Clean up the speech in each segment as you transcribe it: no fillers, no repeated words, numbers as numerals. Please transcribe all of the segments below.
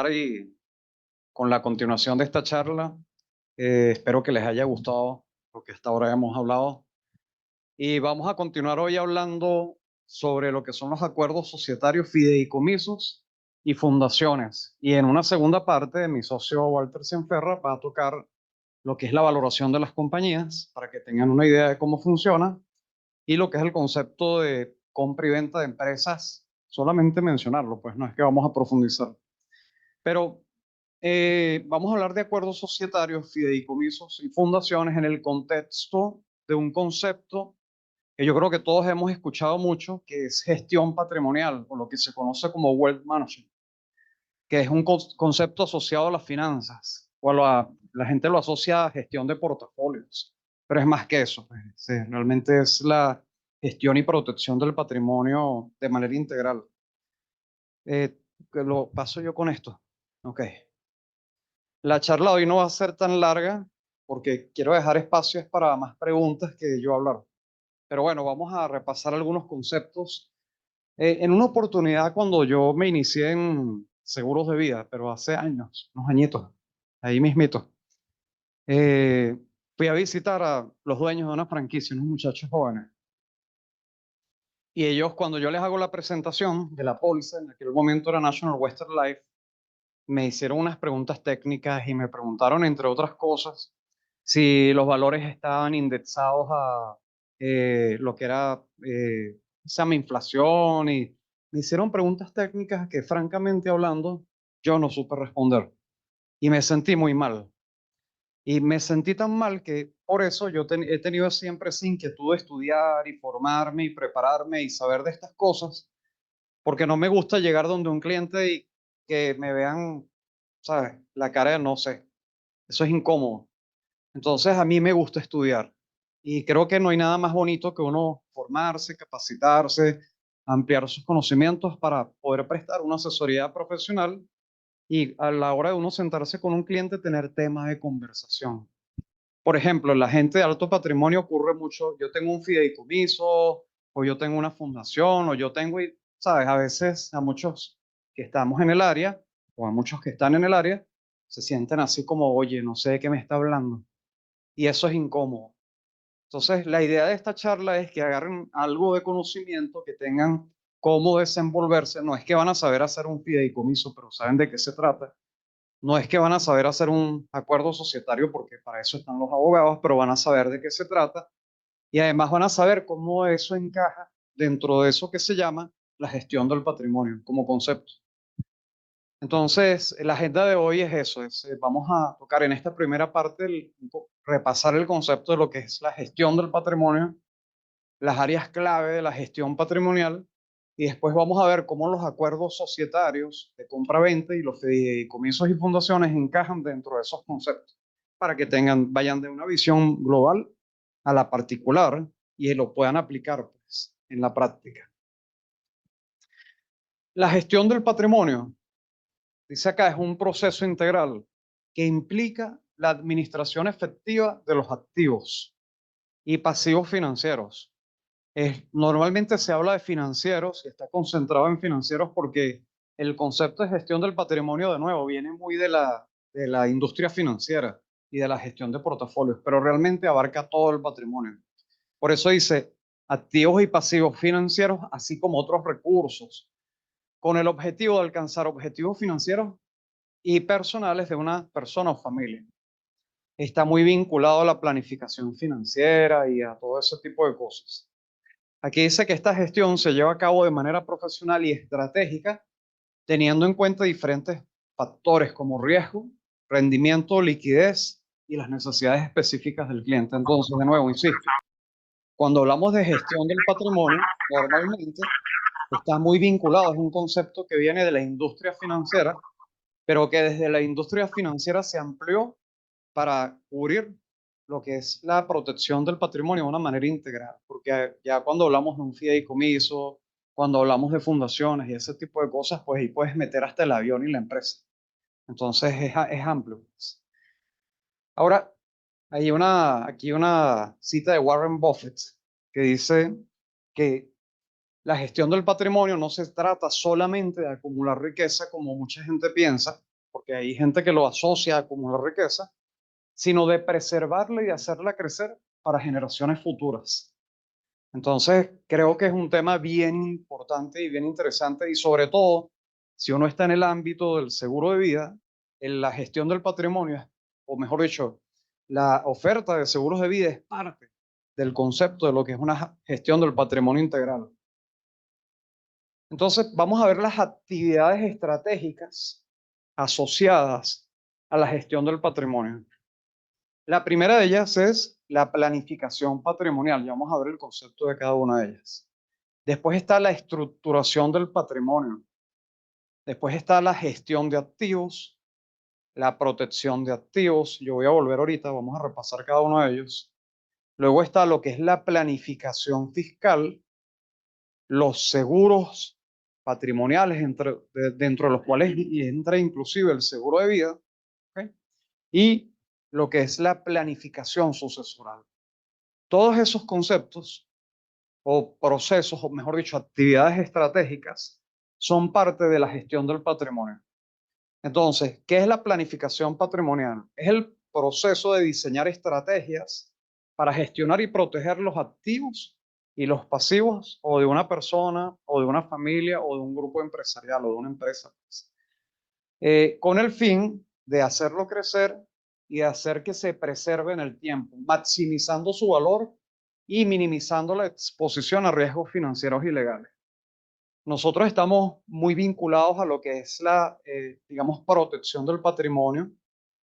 Y con la continuación de esta charla, espero que les haya gustado lo que hasta ahora hemos hablado. Y vamos a continuar hoy hablando sobre lo que son los acuerdos societarios, fideicomisos y fundaciones. Y en una segunda parte, mi socio Walter Cienferra va a tocar lo que es la valoración de las compañías para que tengan una idea de cómo funciona y lo que es el concepto de compra y venta de empresas. Solamente mencionarlo, pues no es que vamos a profundizar. Pero vamos a hablar de acuerdos societarios, fideicomisos y fundaciones en el contexto de un concepto que yo creo que todos hemos escuchado mucho, que es gestión patrimonial, o lo que se conoce como wealth management, que es un concepto asociado a las finanzas, o la gente lo asocia a gestión de portafolios, pero es más que eso, pues, sí, realmente es la gestión y protección del patrimonio de manera integral. Que lo paso yo con esto. Ok. La charla hoy no va a ser tan larga porque quiero dejar espacios para más preguntas que yo hablar. Pero bueno, vamos a repasar algunos conceptos. En una oportunidad cuando yo me inicié en seguros de vida, pero hace años, unos añitos, ahí mismito, eh, fui a visitar a los dueños de una franquicia, unos muchachos jóvenes. Y ellos, cuando yo les hago la presentación de la póliza, en aquel momento era National Western Life, me hicieron unas preguntas técnicas y me preguntaron, entre otras cosas, si los valores estaban indexados a lo que era se llama inflación, y me hicieron preguntas técnicas que francamente hablando yo no supe responder y me sentí muy mal. Y me sentí tan mal que por eso yo he tenido siempre esa inquietud de estudiar y formarme y prepararme y saber de estas cosas, porque no me gusta llegar donde un cliente y que me vean, ¿sabes? La cara de no sé. Eso es incómodo. Entonces a mí me gusta estudiar y creo que no hay nada más bonito que uno formarse, capacitarse, ampliar sus conocimientos para poder prestar una asesoría profesional y a la hora de uno sentarse con un cliente tener temas de conversación. Por ejemplo, la gente de alto patrimonio ocurre mucho, yo tengo un fideicomiso o yo tengo una fundación o yo tengo, y, ¿sabes? A veces a muchos que estamos en el área o a muchos que están en el área se sienten así como, oye, no sé de qué me está hablando. Y eso es incómodo. Entonces, la idea de esta charla es que agarren algo de conocimiento, que tengan cómo desenvolverse. No es que van a saber hacer un fideicomiso, pero saben de qué se trata. No es que van a saber hacer un acuerdo societario, porque para eso están los abogados, pero van a saber de qué se trata. Y además van a saber cómo eso encaja dentro de eso que se llama la gestión del patrimonio como concepto. Entonces, la agenda de hoy es eso, vamos a tocar en esta primera parte, repasar el concepto de lo que es la gestión del patrimonio, las áreas clave de la gestión patrimonial, y después vamos a ver cómo los acuerdos societarios de compra-venta y los fideicomisos y fundaciones encajan dentro de esos conceptos, para que vayan de una visión global a la particular y lo puedan aplicar, pues, en la práctica. La gestión del patrimonio, dice acá, es un proceso integral que implica la administración efectiva de los activos y pasivos financieros. Normalmente se habla de financieros y está concentrado en financieros porque el concepto de gestión del patrimonio, de nuevo, viene muy de la industria financiera y de la gestión de portafolios, pero realmente abarca todo el patrimonio. Por eso dice activos y pasivos financieros, así como otros recursos, con el objetivo de alcanzar objetivos financieros y personales de una persona o familia. Está muy vinculado a la planificación financiera y a todo ese tipo de cosas. Aquí dice que esta gestión se lleva a cabo de manera profesional y estratégica, teniendo en cuenta diferentes factores como riesgo, rendimiento, liquidez y las necesidades específicas del cliente. Entonces, de nuevo, insisto, cuando hablamos de gestión del patrimonio, normalmente está muy vinculado, es un concepto que viene de la industria financiera, pero que desde la industria financiera se amplió para cubrir lo que es la protección del patrimonio de una manera integral, porque ya cuando hablamos de un fideicomiso, cuando hablamos de fundaciones y ese tipo de cosas, pues ahí puedes meter hasta el avión y la empresa. Entonces es amplio, pues. Ahora, hay aquí una cita de Warren Buffett que dice que la gestión del patrimonio no se trata solamente de acumular riqueza como mucha gente piensa, porque hay gente que lo asocia a acumular riqueza, sino de preservarla y de hacerla crecer para generaciones futuras. Entonces, creo que es un tema bien importante y bien interesante y sobre todo, si uno está en el ámbito del seguro de vida, en la gestión del patrimonio, o mejor dicho, la oferta de seguros de vida es parte del concepto de lo que es una gestión del patrimonio integral. Entonces, vamos a ver las actividades estratégicas asociadas a la gestión del patrimonio. La primera de ellas es la planificación patrimonial. Ya vamos a ver el concepto de cada una de ellas. Después está la estructuración del patrimonio. Después está la gestión de activos, la protección de activos. Yo voy a volver ahorita, vamos a repasar cada uno de ellos. Luego está lo que es la planificación fiscal, los seguros patrimoniales, dentro de los cuales entra inclusive el seguro de vida, ¿ok? Y lo que es la planificación sucesoral. Todos esos conceptos o procesos, o mejor dicho, actividades estratégicas, son parte de la gestión del patrimonio. Entonces, ¿qué es la planificación patrimonial? Es el proceso de diseñar estrategias para gestionar y proteger los activos y los pasivos o de una persona o de una familia o de un grupo empresarial o de una empresa, pues. Con el fin de hacerlo crecer y de hacer que se preserve en el tiempo, maximizando su valor y minimizando la exposición a riesgos financieros y legales. Nosotros estamos muy vinculados a lo que es la, digamos, protección del patrimonio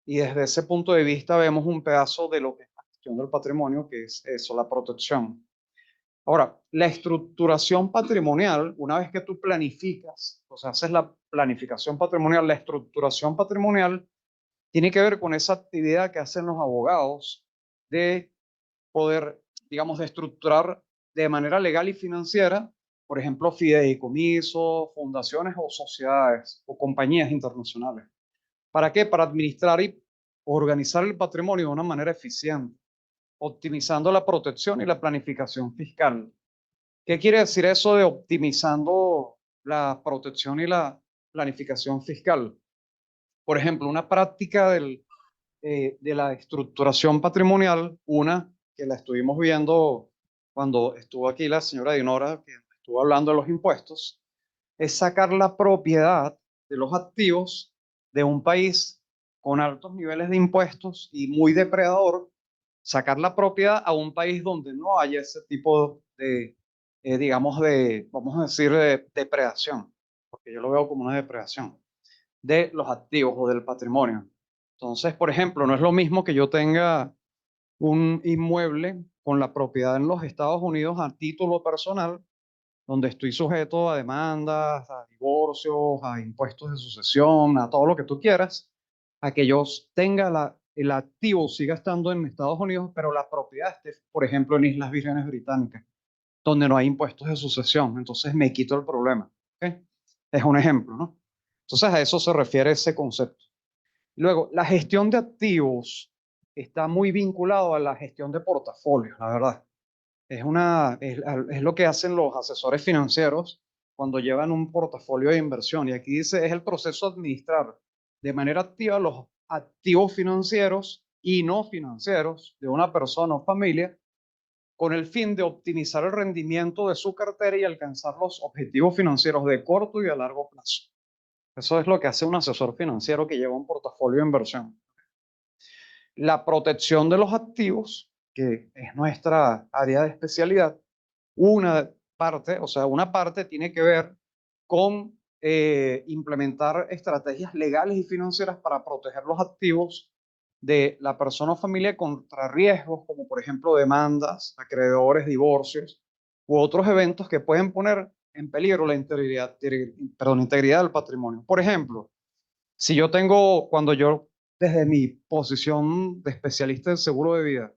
y desde ese punto de vista vemos un pedazo de lo que es la gestión del patrimonio, que es eso, la protección. Ahora, la estructuración patrimonial, una vez que tú planificas, o sea, haces la planificación patrimonial, la estructuración patrimonial tiene que ver con esa actividad que hacen los abogados de poder, digamos, de estructurar de manera legal y financiera, por ejemplo, fideicomisos, fundaciones o sociedades o compañías internacionales. ¿Para qué? Para administrar y organizar el patrimonio de una manera eficiente, optimizando la protección y la planificación fiscal. ¿Qué quiere decir eso de optimizando la protección y la planificación fiscal? Por ejemplo, una práctica de la estructuración patrimonial, una que la estuvimos viendo cuando estuvo aquí la señora Dinora, que estuvo hablando de los impuestos, es sacar la propiedad de los activos de un país con altos niveles de impuestos y muy depredador, sacar la propiedad a un país donde no haya ese tipo de, digamos, de, vamos a decir, de depredación, porque yo lo veo como una depredación de los activos o del patrimonio. Entonces, por ejemplo, no es lo mismo que yo tenga un inmueble con la propiedad en los Estados Unidos a título personal, donde estoy sujeto a demandas, a divorcios, a impuestos de sucesión, a todo lo que tú quieras, a que yo tenga el activo siga estando en Estados Unidos, pero la propiedad esté, por ejemplo, en Islas Vírgenes Británicas, donde no hay impuestos de sucesión. Entonces me quito el problema. ¿Ok? Es un ejemplo, ¿no? Entonces a eso se refiere ese concepto. Luego, la gestión de activos está muy vinculado a la gestión de portafolios, la verdad. Es lo que hacen los asesores financieros cuando llevan un portafolio de inversión. Y aquí dice, es el proceso de administrar de manera activa los activos financieros y no financieros de una persona o familia con el fin de optimizar el rendimiento de su cartera y alcanzar los objetivos financieros de corto y a largo plazo. Eso es lo que hace un asesor financiero que lleva un portafolio de inversión. La protección de los activos, que es nuestra área de especialidad, una parte, o sea, una parte tiene que ver con implementar estrategias legales y financieras para proteger los activos de la persona o familia contra riesgos, como por ejemplo demandas, acreedores, divorcios u otros eventos que pueden poner en peligro la integridad del patrimonio. Por ejemplo, si yo tengo, cuando yo desde mi posición de especialista en seguro de vida,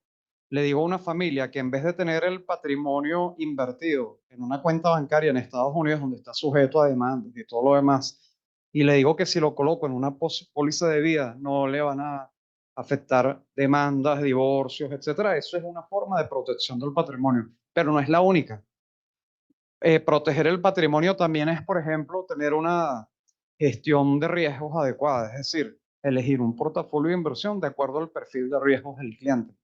le digo a una familia que en vez de tener el patrimonio invertido en una cuenta bancaria en Estados Unidos donde está sujeto a demandas y todo lo demás, y le digo que si lo coloco en una póliza de vida no le van a afectar demandas, divorcios, etcétera, eso es una forma de protección del patrimonio, pero no es la única. Proteger el patrimonio también es, por ejemplo, tener una gestión de riesgos adecuada, es decir, elegir un portafolio de inversión de acuerdo al perfil de riesgos del cliente.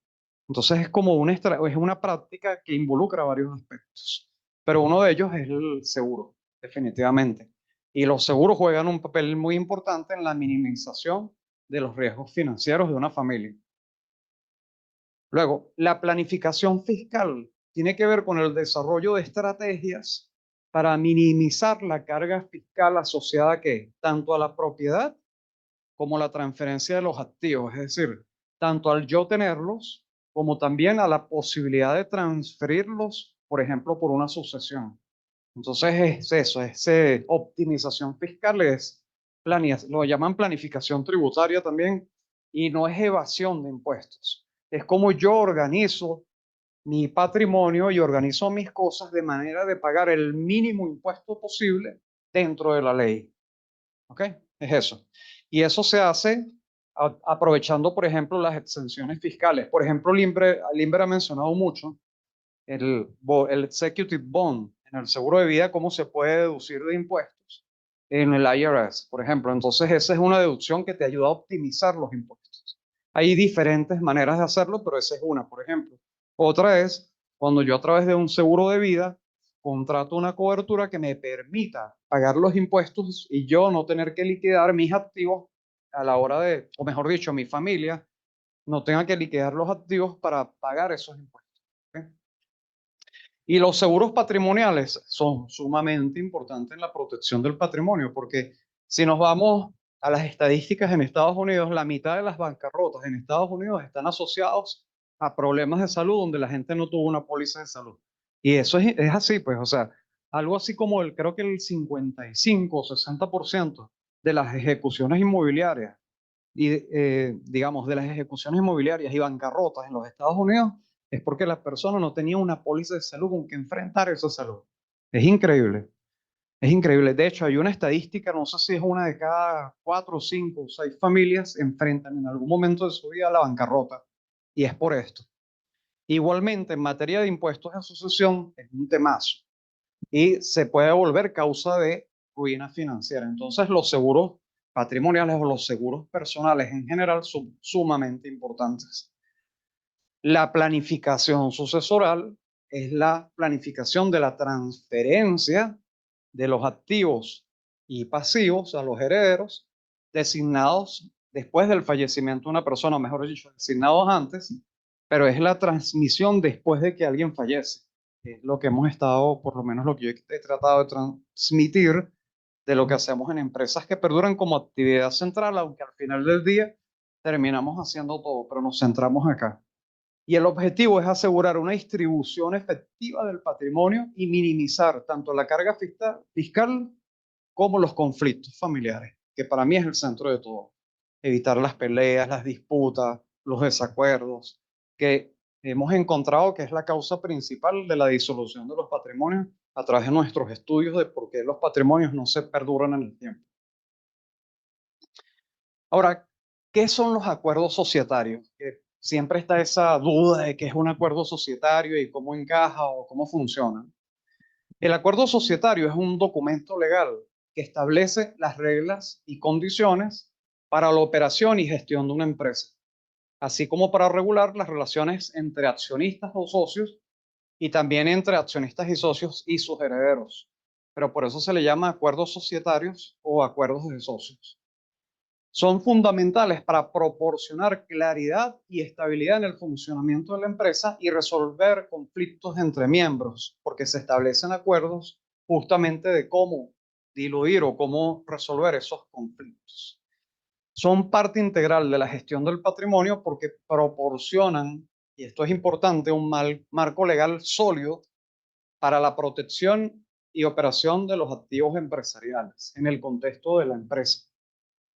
Entonces es como es una práctica que involucra varios aspectos, pero uno de ellos es el seguro, definitivamente. Y los seguros juegan un papel muy importante en la minimización de los riesgos financieros de una familia. Luego, la planificación fiscal tiene que ver con el desarrollo de estrategias para minimizar la carga fiscal asociada tanto a la propiedad como la transferencia de los activos, es decir, tanto al yo tenerlos como también a la posibilidad de transferirlos, por ejemplo, por una sucesión. Entonces es eso, es optimización fiscal, lo llaman planificación tributaria también, y no es evasión de impuestos. Es como yo organizo mi patrimonio y organizo mis cosas de manera de pagar el mínimo impuesto posible dentro de la ley. ¿Ok? Es eso. Y eso se hace aprovechando, por ejemplo, las exenciones fiscales. Por ejemplo, Limber ha mencionado mucho el Executive Bond en el seguro de vida, cómo se puede deducir de impuestos en el IRS, por ejemplo. Entonces, esa es una deducción que te ayuda a optimizar los impuestos. Hay diferentes maneras de hacerlo, pero esa es una, por ejemplo. Otra es cuando yo a través de un seguro de vida contrato una cobertura que me permita pagar los impuestos y yo no tener que liquidar mis activos a la hora de, o mejor dicho, mi familia no tenga que liquidar los activos para pagar esos impuestos. ¿Ok? Y los seguros patrimoniales son sumamente importantes en la protección del patrimonio, porque si nos vamos a las estadísticas en Estados Unidos, la mitad de las bancarrotas en Estados Unidos están asociados a problemas de salud donde la gente no tuvo una póliza de salud. Y eso es así, pues, o sea, algo así como creo que el 55 o 60% de las ejecuciones inmobiliarias y digamos, de las ejecuciones inmobiliarias y bancarrotas en los Estados Unidos es porque la persona no tenía una póliza de salud con que enfrentar esa salud. Es increíble, es increíble. De hecho, hay una estadística, no sé si es una de cada 4, 5 o 6 familias enfrentan en algún momento de su vida la bancarrota. Y es por esto. Igualmente, en materia de impuestos de sucesión, es un temazo y se puede volver causa de ruina financiera. Entonces, los seguros patrimoniales o los seguros personales en general son sumamente importantes. La planificación sucesoral es la planificación de la transferencia de los activos y pasivos a los herederos designados después del fallecimiento de una persona, o mejor dicho, designados antes, pero es la transmisión después de que alguien fallece. Es lo que hemos estado, por lo menos lo que yo he tratado de transmitir de lo que hacemos en empresas que perduran como actividad central, aunque al final del día terminamos haciendo todo, pero nos centramos acá. Y el objetivo es asegurar una distribución efectiva del patrimonio y minimizar tanto la carga fiscal como los conflictos familiares, que para mí es el centro de todo. Evitar las peleas, las disputas, los desacuerdos, que hemos encontrado que es la causa principal de la disolución de los patrimonios a través de nuestros estudios de por qué los patrimonios no se perduran en el tiempo. Ahora, ¿qué son los acuerdos societarios? Que siempre está esa duda de qué es un acuerdo societario y cómo encaja o cómo funciona. El acuerdo societario es un documento legal que establece las reglas y condiciones para la operación y gestión de una empresa, así como para regular las relaciones entre accionistas o socios y también entre accionistas y socios y sus herederos. Pero por eso se le llama acuerdos societarios o acuerdos de socios. Son fundamentales para proporcionar claridad y estabilidad en el funcionamiento de la empresa y resolver conflictos entre miembros, porque se establecen acuerdos justamente de cómo diluir o cómo resolver esos conflictos. Son parte integral de la gestión del patrimonio porque proporcionan, y esto es importante, un marco legal sólido para la protección y operación de los activos empresariales en el contexto de la empresa.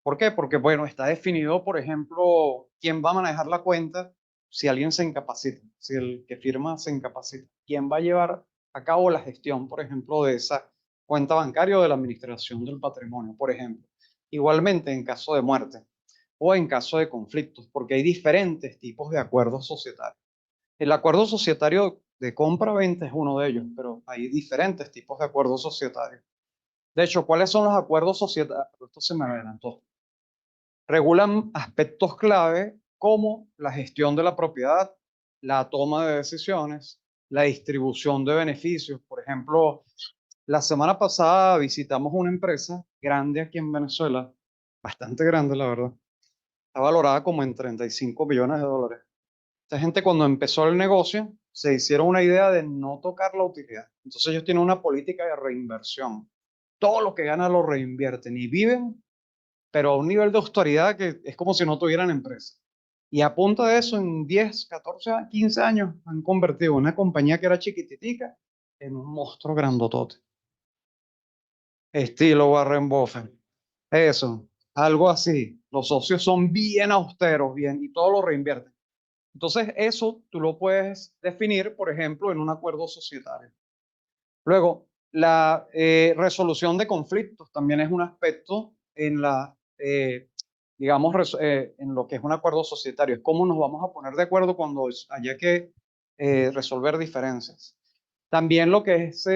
¿Por qué? Porque, bueno, está definido, por ejemplo, quién va a manejar la cuenta si alguien se incapacita, si el que firma se incapacita, quién va a llevar a cabo la gestión, por ejemplo, de esa cuenta bancaria o de la administración del patrimonio, por ejemplo. Igualmente en caso de muerte o en caso de conflictos, porque hay diferentes tipos de acuerdos societarios. El acuerdo societario de compra-venta es uno de ellos, pero hay diferentes tipos de acuerdos societarios. De hecho, ¿cuáles son los acuerdos societarios? Esto se me adelantó. Regulan aspectos clave como la gestión de la propiedad, la toma de decisiones, la distribución de beneficios. Por ejemplo, la semana pasada visitamos una empresa grande aquí en Venezuela, bastante grande, la verdad. Está valorada como en 35 millones de dólares. Esta gente cuando empezó el negocio se hicieron una idea de no tocar la utilidad. Entonces ellos tienen una política de reinversión. Todo lo que ganan lo reinvierten y viven, pero a un nivel de austeridad que es como si no tuvieran empresa. Y a punta de eso, en 10, 14, 15 años, han convertido una compañía que era chiquititica en un monstruo grandotote. Estilo Warren Buffett. Eso, algo así. Los socios son bien austeros, bien, y todo lo reinvierten. Entonces, eso tú lo puedes definir, por ejemplo, en un acuerdo societario. Luego, la resolución de conflictos también es un aspecto en la, digamos, en lo que es un acuerdo societario. Es cómo nos vamos a poner de acuerdo cuando haya que resolver diferencias. También lo que es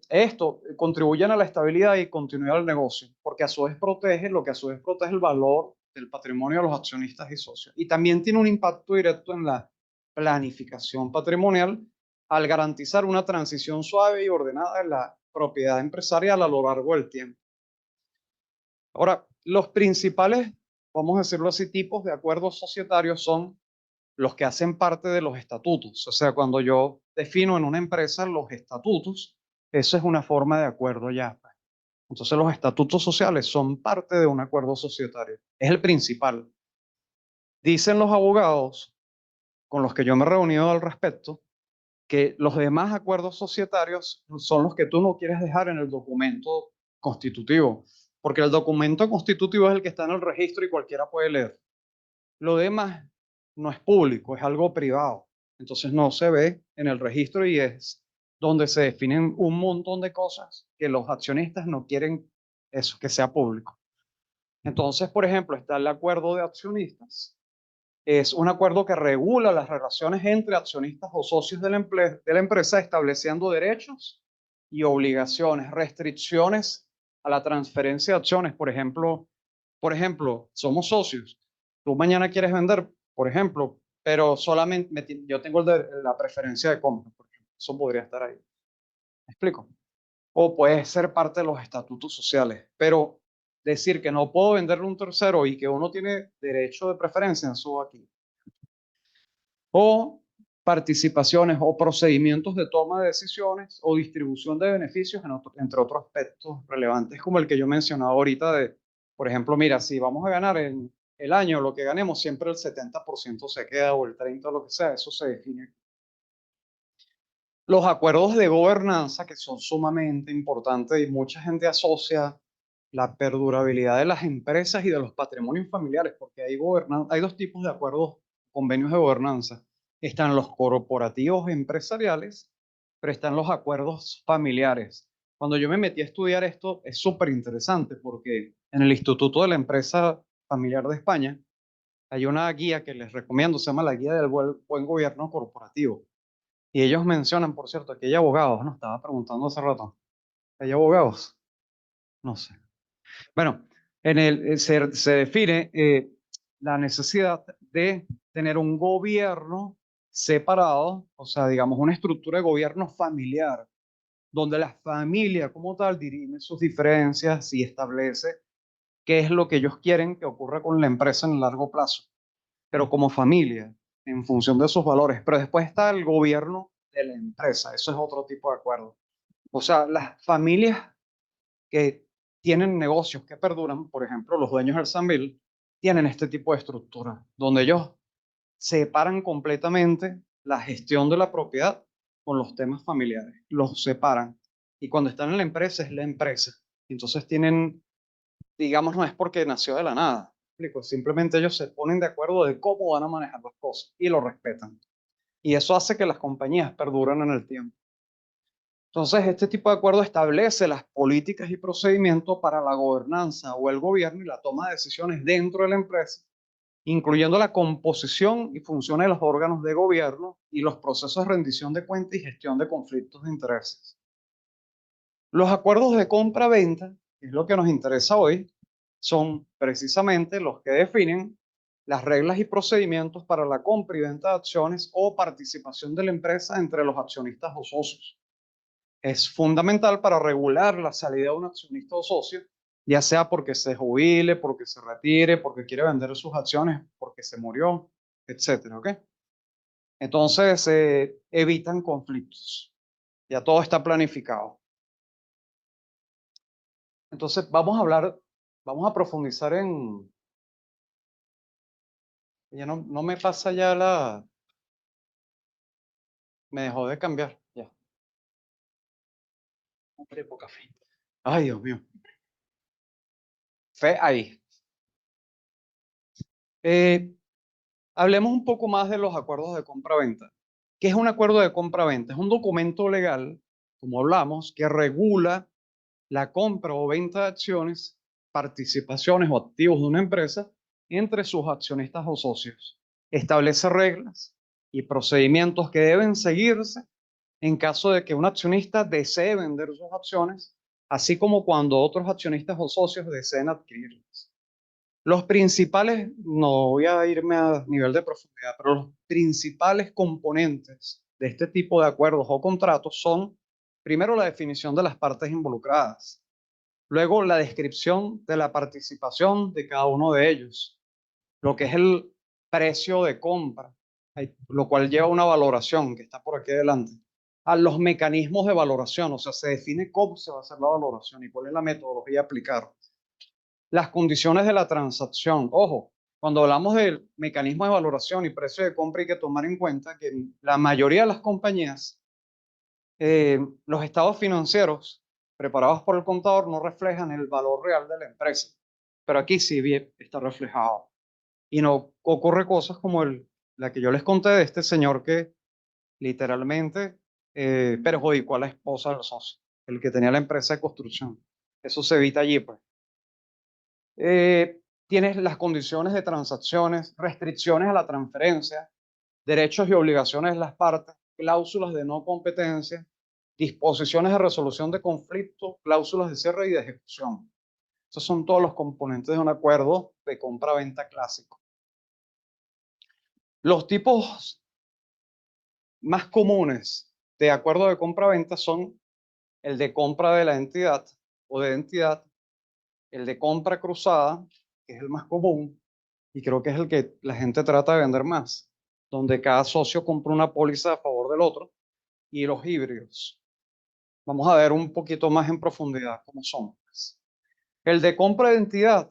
esto, contribuyen a la estabilidad y continuidad del negocio, porque a su vez protege, lo que a su vez protege el valor del patrimonio de los accionistas y socios. Y también tiene un impacto directo en la planificación patrimonial al garantizar una transición suave y ordenada de la propiedad empresarial a lo largo del tiempo. Ahora, los principales, vamos a decirlo así, tipos de acuerdos societarios son los que hacen parte de los estatutos. O sea, cuando yo defino en una empresa los estatutos, eso es una forma de acuerdo ya. Entonces, los estatutos sociales son parte de un acuerdo societario. Es el principal. Dicen los abogados con los que yo me he reunido al respecto que los demás acuerdos societarios son los que tú no quieres dejar en el documento constitutivo, porque el documento constitutivo es el que está en el registro y cualquiera puede leer. Lo demás no es público, es algo privado. Entonces no se ve en el registro y es donde se definen un montón de cosas que los accionistas no quieren eso, que sea público. Entonces, por ejemplo, está el acuerdo de accionistas. Es un acuerdo que regula las relaciones entre accionistas o socios de la empresa, estableciendo derechos y obligaciones, restricciones a la transferencia de acciones. Por ejemplo, somos socios. Tú mañana quieres vender, por ejemplo, pero solamente yo tengo la preferencia de compra, por ejemplo. Eso podría estar ahí. ¿Me explico? O puede ser parte de los estatutos sociales, pero decir que no puedo venderle a un tercero y que uno tiene derecho de preferencia, eso aquí. O participaciones o procedimientos de toma de decisiones o distribución de beneficios, entre otros aspectos relevantes, como el que yo mencionaba ahorita de, por ejemplo, mira, si vamos a ganar en el año lo que ganemos, siempre el 70% se queda o el 30% o lo que sea, eso se define. Los acuerdos de gobernanza, que son sumamente importantes y mucha gente asocia la perdurabilidad de las empresas y de los patrimonios familiares, porque hay dos tipos de acuerdos, convenios de gobernanza. Están los corporativos empresariales, pero están los acuerdos familiares. Cuando yo me metí a estudiar esto, es súper interesante porque en el Instituto de la Empresa Familiar de España hay una guía que les recomiendo, se llama la Guía del Buen Gobierno Corporativo. Y ellos mencionan, por cierto, que hay abogados, ¿no? Estaba preguntando hace rato. ¿Hay abogados? No sé. Bueno, se define la necesidad de tener un gobierno separado, o sea, digamos, una estructura de gobierno familiar, donde la familia como tal dirime sus diferencias y establece qué es lo que ellos quieren que ocurra con la empresa en el largo plazo, pero como familia, en función de sus valores. Pero después está el gobierno de la empresa, eso es otro tipo de acuerdo. O sea, las familias que tienen negocios que perduran, por ejemplo, los dueños del Sambil, tienen este tipo de estructura, donde ellos separan completamente la gestión de la propiedad con los temas familiares, los separan. Y cuando están en la empresa es la empresa. Entonces tienen, digamos, no es porque nació de la nada. ¿Explico? Simplemente ellos se ponen de acuerdo de cómo van a manejar las cosas y lo respetan. Y eso hace que las compañías perduren en el tiempo. Entonces, este tipo de acuerdo establece las políticas y procedimientos para la gobernanza o el gobierno y la toma de decisiones dentro de la empresa, incluyendo la composición y funciones de los órganos de gobierno y los procesos de rendición de cuentas y gestión de conflictos de intereses. Los acuerdos de compra-venta, que es lo que nos interesa hoy, son precisamente los que definen las reglas y procedimientos para la compra y venta de acciones o participación de la empresa entre los accionistas o socios. Es fundamental para regular la salida de un accionista o socio, ya sea porque se jubile, porque se retire, porque quiere vender sus acciones, porque se murió, etcétera, ¿ok? Entonces, evitan conflictos. Ya todo está planificado. Entonces, vamos a profundizar en, ya no me pasa ya me dejó de cambiar, ya. Hombre, poca fe. Ay, Dios mío. Fe ahí. Eh, Hablemos un poco más de los acuerdos de compra-venta. ¿Qué es un acuerdo de compra-venta? Es un documento legal, como hablamos, que regula la compra o venta de acciones, participaciones o activos de una empresa entre sus accionistas o socios. Establece reglas y procedimientos que deben seguirse en caso de que un accionista desee vender sus acciones, así como cuando otros accionistas o socios deseen adquirirlas. Los principales, no voy a irme a nivel de profundidad, pero los principales componentes de este tipo de acuerdos o contratos son, primero, la definición de las partes involucradas, luego la descripción de la participación de cada uno de ellos, lo que es el precio de compra, lo cual lleva una valoración que está por aquí adelante, a los mecanismos de valoración, o sea, se define cómo se va a hacer la valoración y cuál es la metodología a aplicar. Las condiciones de la transacción. Ojo, cuando hablamos del mecanismo de valoración y precio de compra hay que tomar en cuenta que la mayoría de las compañías, los estados financieros preparados por el contador no reflejan el valor real de la empresa, pero aquí sí bien está reflejado. Y no ocurre cosas como la que yo les conté de este señor que literalmente perjudicó a la esposa del socio, el que tenía la empresa de construcción. Eso se evita allí, pues. Tienes las condiciones de transacciones, restricciones a la transferencia, derechos y obligaciones de las partes, cláusulas de no competencia, disposiciones de resolución de conflictos, cláusulas de cierre y de ejecución. Esos son todos los componentes de un acuerdo de compra-venta clásico. Los tipos más comunes de acuerdo de compra-venta son el de compra de la entidad o de entidad, el de compra cruzada, que es el más común, y creo que es el que la gente trata de vender más, donde cada socio compra una póliza a favor del otro, y los híbridos. Vamos a ver un poquito más en profundidad cómo son. El de compra de entidad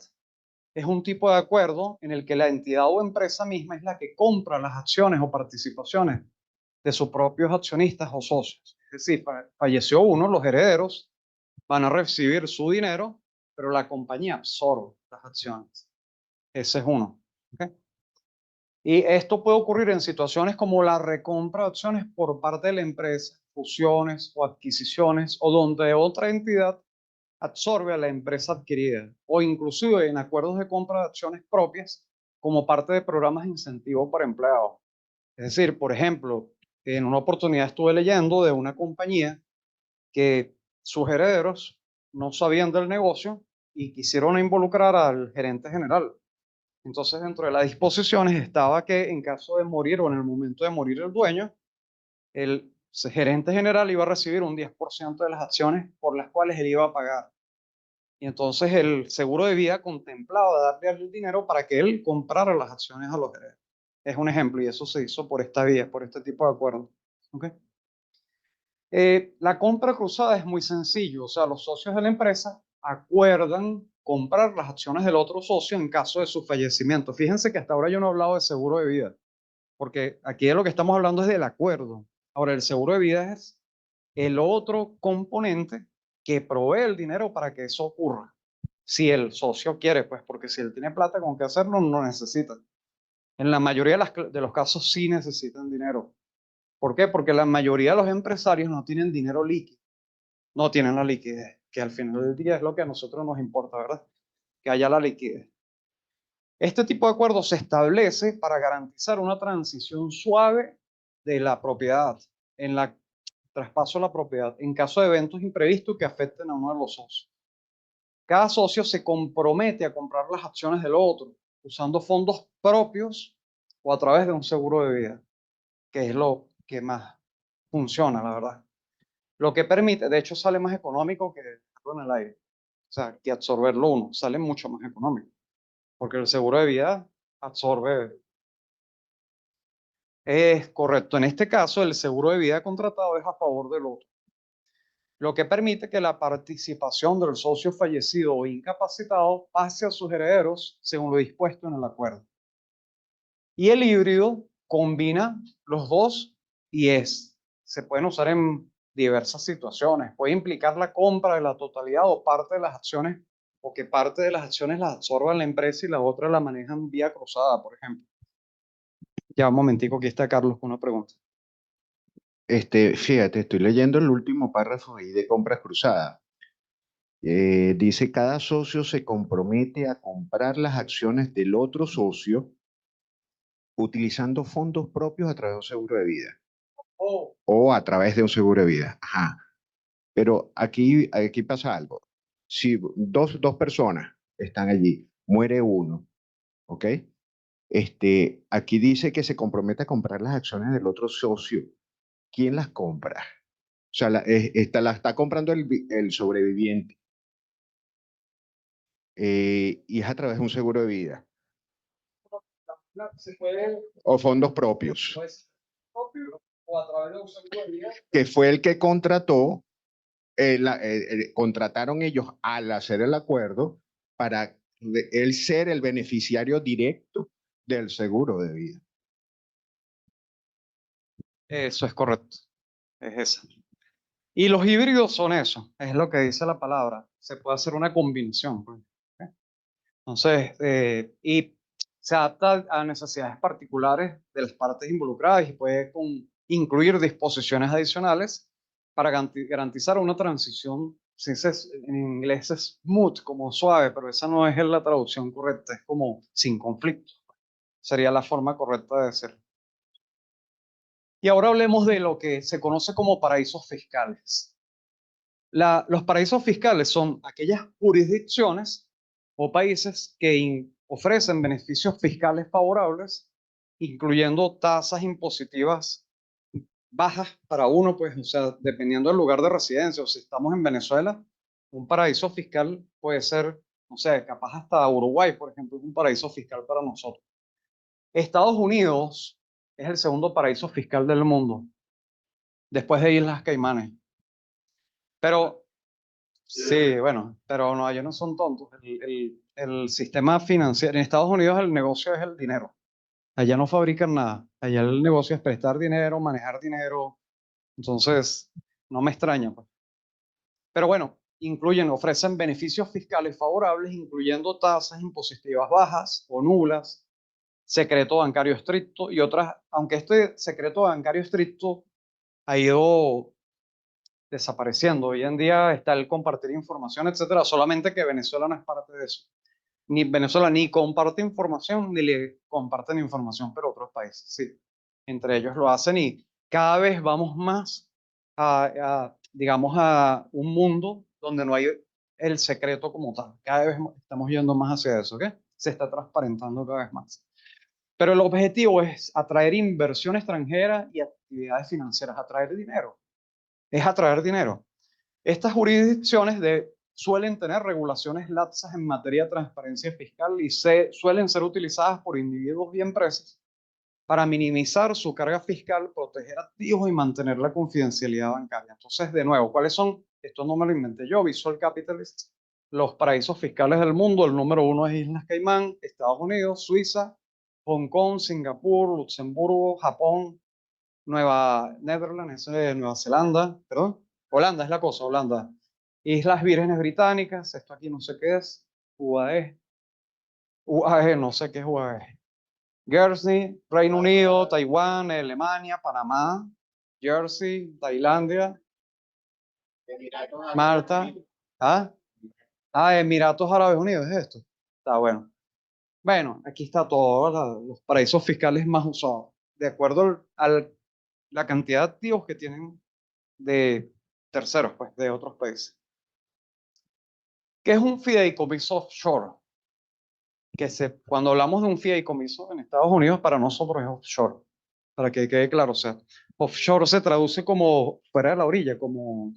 es un tipo de acuerdo en el que la entidad o empresa misma es la que compra las acciones o participaciones de sus propios accionistas o socios. Es decir, falleció uno, los herederos van a recibir su dinero, pero la compañía absorbe las acciones. Ese es uno. ¿Okay? Y esto puede ocurrir en situaciones como la recompra de acciones por parte de la empresa, fusiones o adquisiciones, o donde otra entidad absorbe a la empresa adquirida, o inclusive en acuerdos de compra de acciones propias como parte de programas de incentivo para empleados. Es decir, por ejemplo, en una oportunidad estuve leyendo de una compañía que sus herederos no sabían del negocio y quisieron involucrar al gerente general. Entonces, dentro de las disposiciones estaba que en caso de morir o en el momento de morir el dueño, el gerente general iba a recibir un 10% de las acciones por las cuales él iba a pagar. Y entonces el seguro de vida contemplaba darle el dinero para que él comprara las acciones a los herederos. Es un ejemplo y eso se hizo por esta vía, por este tipo de acuerdo. ¿Okay? La compra cruzada es muy sencillo, o sea, los socios de la empresa acuerdan comprar las acciones del otro socio en caso de su fallecimiento. Fíjense que hasta ahora yo no he hablado de seguro de vida, porque aquí de lo que estamos hablando es del acuerdo. Ahora, el seguro de vida es el otro componente que provee el dinero para que eso ocurra. Si el socio quiere, pues, porque si él tiene plata con qué hacerlo, no necesita. En la mayoría de los casos sí necesitan dinero. ¿Por qué? Porque la mayoría de los empresarios no tienen dinero líquido, no tienen la liquidez, que al final del día es lo que a nosotros nos importa, ¿verdad? Que haya la liquidez. Este tipo de acuerdo se establece para garantizar una transición suave de la propiedad, en la traspaso de la propiedad en caso de eventos imprevistos que afecten a uno de los socios. Cada socio se compromete a comprar las acciones del otro usando fondos propios o a través de un seguro de vida, que es lo que más funciona, la verdad. Lo que permite, de hecho, sale más económico que dejarlo en el aire. O sea, que absorberlo uno, sale mucho más económico, porque el seguro de vida absorbe. Es correcto. En este caso, el seguro de vida contratado es a favor del otro, lo que permite que la participación del socio fallecido o incapacitado pase a sus herederos según lo dispuesto en el acuerdo. Y el híbrido combina los dos y se pueden usar en diversas situaciones. Puede implicar la compra de la totalidad o parte de las acciones, o que parte de las acciones las absorba la empresa y las otras la manejan vía cruzada, por ejemplo. Ya un momentico, aquí está Carlos con una pregunta. Fíjate, estoy leyendo el último párrafo ahí de compra cruzada. Dice, cada socio se compromete a comprar las acciones del otro socio utilizando fondos propios a través de un seguro de vida Oh, o a través de un seguro de vida. Ajá. Pero aquí pasa algo. Si dos personas están allí, muere uno, ¿ok? Aquí dice que se compromete a comprar las acciones del otro socio. ¿Quién las compra? O sea, la está comprando el sobreviviente y es a través de un seguro de vida se puede, o fondos propios, pues, propio o a través de un seguro de vida. que fue el que contrató, contrataron ellos al hacer el acuerdo para él ser el beneficiario directo del seguro de vida. Eso es correcto, es eso. Y los híbridos son eso, es lo que dice la palabra. Se puede hacer una combinación, pues. ¿Ok? Entonces, y se adapta a necesidades particulares de las partes involucradas y puede incluir disposiciones adicionales para garantizar una transición, en inglés es smooth, como suave, pero esa no es la traducción correcta, es como sin conflicto. Sería la forma correcta de decirlo. Y ahora hablemos de lo que se conoce como paraísos fiscales. Los paraísos fiscales son aquellas jurisdicciones o países que ofrecen beneficios fiscales favorables, incluyendo tasas impositivas bajas para uno, pues, o sea, dependiendo del lugar de residencia, o si estamos en Venezuela, un paraíso fiscal puede ser, no sé, capaz hasta Uruguay, por ejemplo, es un paraíso fiscal para nosotros. Estados Unidos es el segundo paraíso fiscal del mundo, después de Islas Caimanes. Pero sí, bueno, pero no, ellos no son tontos. El sistema financiero en Estados Unidos, el negocio es el dinero. Allá no fabrican nada. Allá el negocio es prestar dinero, manejar dinero. Entonces, no me extraña, pues. Pero bueno, ofrecen beneficios fiscales favorables, incluyendo tasas impositivas bajas o nulas, secreto bancario estricto y otras, aunque este secreto bancario estricto ha ido desapareciendo. Hoy en día está el compartir información, etcétera, solamente que Venezuela no es parte de eso. Ni Venezuela ni comparte información, ni le comparten información, pero otros países sí. Entre ellos lo hacen y cada vez vamos más digamos, a un mundo donde no hay el secreto como tal. Cada vez estamos yendo más hacia eso, ¿ok? Se está transparentando cada vez más. Pero el objetivo es atraer inversión extranjera y actividades financieras, atraer dinero. Es atraer dinero. Estas jurisdicciones suelen tener regulaciones laxas en materia de transparencia fiscal y suelen ser utilizadas por individuos y empresas para minimizar su carga fiscal, proteger activos y mantener la confidencialidad bancaria. Entonces, de nuevo, ¿cuáles son? Esto no me lo inventé yo, Visual Capitalist. Los paraísos fiscales del mundo, el número uno es Islas Caimán, Estados Unidos, Suiza, Hong Kong, Singapur, Luxemburgo, Japón, Nueva Zelanda, perdón, Holanda es la cosa, Holanda. Islas Vírgenes Británicas, esto aquí no sé qué es, UAE, UAE, no sé qué es UAE. Guernsey, Reino Unido, Taiwán, Alemania, Panamá, Jersey, Tailandia, Malta, ¿ah? Emiratos Árabes Unidos, es esto. Está bueno. Bueno, aquí está todo, los paraísos fiscales más usados, de acuerdo a la cantidad de activos que tienen de terceros, pues, de otros países. ¿Qué es un fideicomiso offshore? Cuando hablamos de un fideicomiso en Estados Unidos, para nosotros es offshore, para que quede claro. O sea, offshore se traduce como fuera de la orilla, como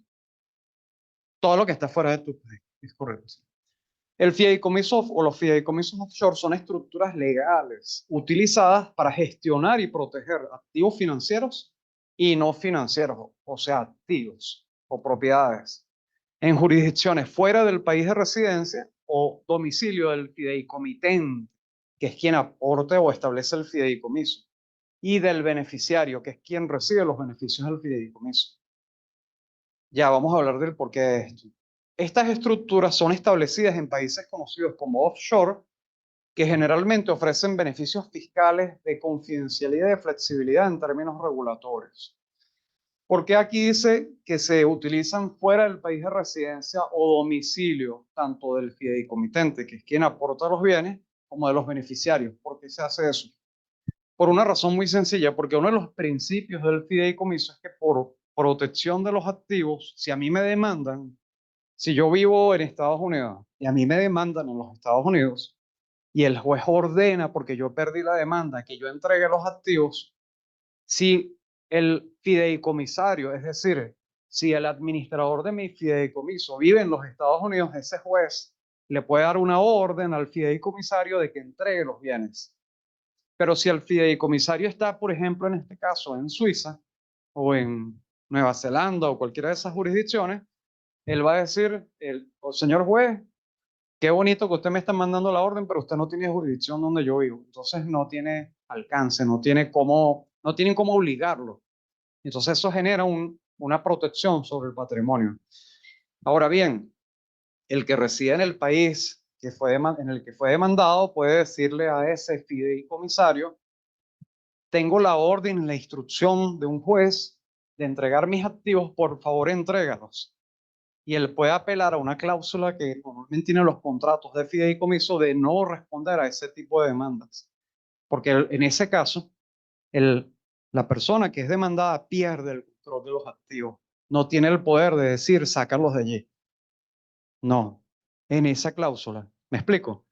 todo lo que está fuera de tu país. Es correcto. El fideicomiso o los fideicomisos offshore son estructuras legales utilizadas para gestionar y proteger activos financieros y no financieros, o sea, activos o propiedades en jurisdicciones fuera del país de residencia o domicilio del fideicomitente, que es quien aporte o establece el fideicomiso, y del beneficiario, que es quien recibe los beneficios del fideicomiso. Ya vamos a hablar del porqué de esto. Estas estructuras son establecidas en países conocidos como offshore, que generalmente ofrecen beneficios fiscales de confidencialidad y de flexibilidad en términos regulatorios. ¿Por qué aquí dice que se utilizan fuera del país de residencia o domicilio, tanto del fideicomitente, que es quien aporta los bienes, como de los beneficiarios? ¿Por qué se hace eso? Por una razón muy sencilla, porque uno de los principios del fideicomiso es que por protección de los activos, si a mí me demandan, si yo vivo en Estados Unidos y a mí me demandan en los Estados Unidos y el juez ordena, porque yo perdí la demanda, que yo entregue los activos, si el fideicomisario, es decir, si el administrador de mi fideicomiso vive en los Estados Unidos, ese juez le puede dar una orden al fideicomisario de que entregue los bienes. Pero si el fideicomisario está, por ejemplo, en este caso, en Suiza o en Nueva Zelanda o cualquiera de esas jurisdicciones, él va a decir, señor juez, qué bonito que usted me está mandando la orden, pero usted no tiene jurisdicción donde yo vivo. Entonces no tiene alcance, no tienen cómo obligarlo. Entonces eso genera una protección sobre el patrimonio. Ahora bien, el que reside en el país en el que fue demandado puede decirle a ese fideicomisario, tengo la orden, la instrucción de un juez de entregar mis activos, por favor entrégalos. Y él puede apelar a una cláusula que normalmente tienen los contratos de fideicomiso de no responder a ese tipo de demandas. Porque en ese caso, la persona que es demandada pierde el control de los activos. No tiene el poder de decir, sácalos de allí. No, en esa cláusula. ¿Me explico?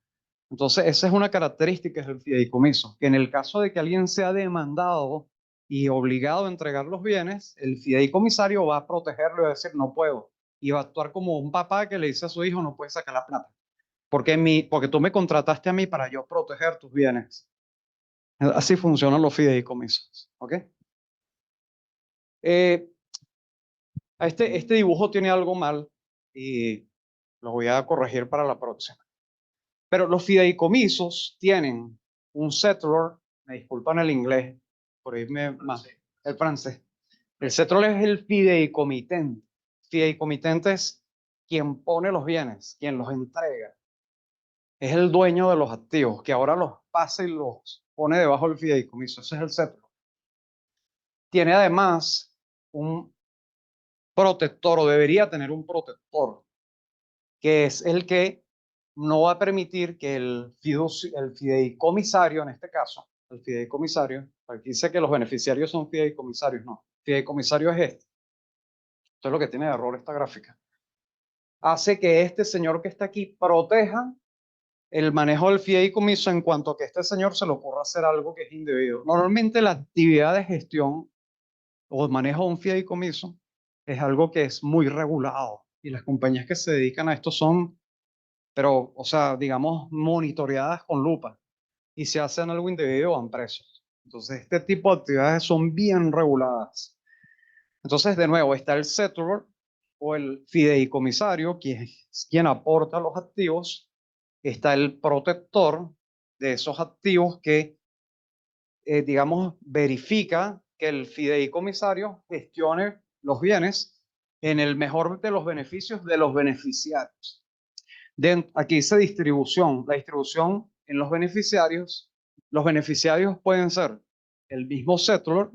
Entonces, esa es una característica del fideicomiso, que en el caso de que alguien sea demandado y obligado a entregar los bienes, el fideicomisario va a protegerlo y va a decir, no puedo. Y va a actuar como un papá que le dice a su hijo, no puedes sacar la plata. Porque tú me contrataste a mí para yo proteger tus bienes. Así funcionan los fideicomisos. ¿Ok? Eh, este dibujo tiene algo mal y lo voy a corregir para la próxima. Pero los fideicomisos tienen un settlor, me disculpan el inglés, por irme más, el francés. El settlor es el fideicomitente. Fideicomitente es quien pone los bienes, quien los entrega. Es el dueño de los activos, que ahora los pasa y los pone debajo del fideicomiso. Ese es el settlor. Tiene además un protector, o debería tener un protector, que es el que no va a permitir que el fideicomisario, en este caso, el fideicomisario, aquí dice que los beneficiarios son fideicomisarios, no, fideicomisario es este. Esto es lo que tiene de error esta gráfica. Hace que este señor que está aquí proteja el manejo del fideicomiso en cuanto a que este señor se le ocurra hacer algo que es indebido. Normalmente la actividad de gestión o manejo de un fideicomiso es algo que es muy regulado y las compañías que se dedican a esto son, pero, o sea, digamos, monitoreadas con lupa y si hacen algo indebido van presos. Entonces, este tipo de actividades son bien reguladas. Entonces, de nuevo, está el settlor o el fideicomisario, que es quien aporta los activos. Está el protector de esos activos que, digamos, verifica que el fideicomisario gestione los bienes en el mejor de los beneficios de los beneficiarios. Aquí dice distribución. La distribución en los beneficiarios pueden ser el mismo settlor,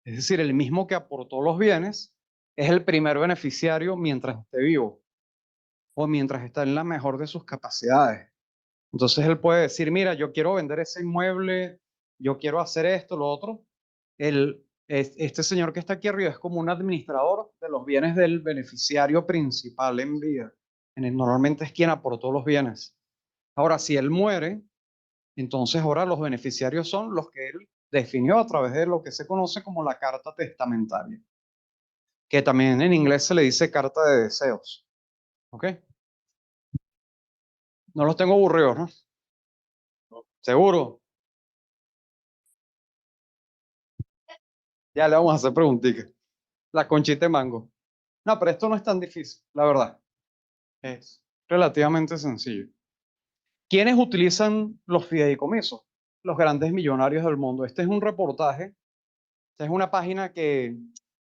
es decir, el mismo que aportó los bienes, es el primer beneficiario mientras esté vivo o mientras está en la mejor de sus capacidades. Entonces él puede decir, mira, yo quiero vender ese inmueble, yo quiero hacer esto, lo otro. El Este señor que está aquí arriba es como un administrador de los bienes del beneficiario principal en vida. Normalmente es quien aportó los bienes. Ahora, si él muere, entonces ahora los beneficiarios son los que él definió a través de lo que se conoce como la carta testamentaria, que también en inglés se le dice carta de deseos. ¿Ok? No los tengo aburridos, ¿no? ¿Seguro? Ya le vamos a hacer preguntitas. La conchita de mango. No, pero esto no es tan difícil, la verdad. Es relativamente sencillo. ¿Quiénes utilizan los fideicomisos? Los grandes millonarios del mundo. Este es un reportaje, esta es una página que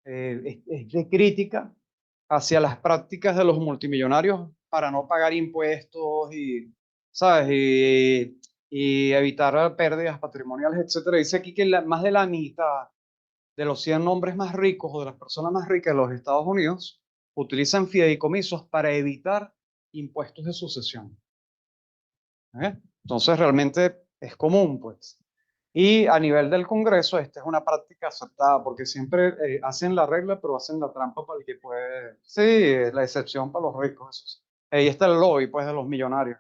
es de crítica hacia las prácticas de los multimillonarios para no pagar impuestos y, ¿sabes? Y evitar pérdidas patrimoniales, etcétera. Dice aquí que más de la mitad de los 100 hombres más ricos o de las personas más ricas de los Estados Unidos utilizan fideicomisos para evitar impuestos de sucesión. Entonces realmente es común, pues. Y a nivel del Congreso, esta es una práctica aceptada, porque siempre hacen la regla, pero hacen la trampa para el que puede. Sí, la excepción para los ricos. Eso sí. Ahí está el lobby, pues, de los millonarios.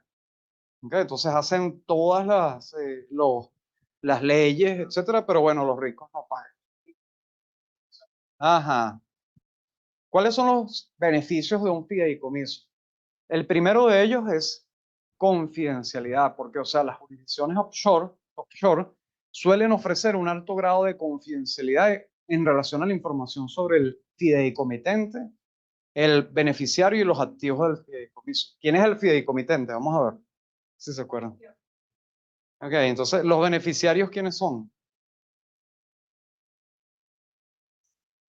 ¿Ok? Entonces hacen todas las leyes, etcétera, pero bueno, los ricos no pagan. Ajá. ¿Cuáles son los beneficios de un fideicomiso? El primero de ellos es confidencialidad, porque, o sea, las jurisdicciones offshore suelen ofrecer un alto grado de confidencialidad en relación a la información sobre el fideicomitente, el beneficiario y los activos del fideicomiso. ¿Quién es el fideicomitente? Vamos a ver si se acuerdan. Ok, entonces, ¿los beneficiarios quiénes son?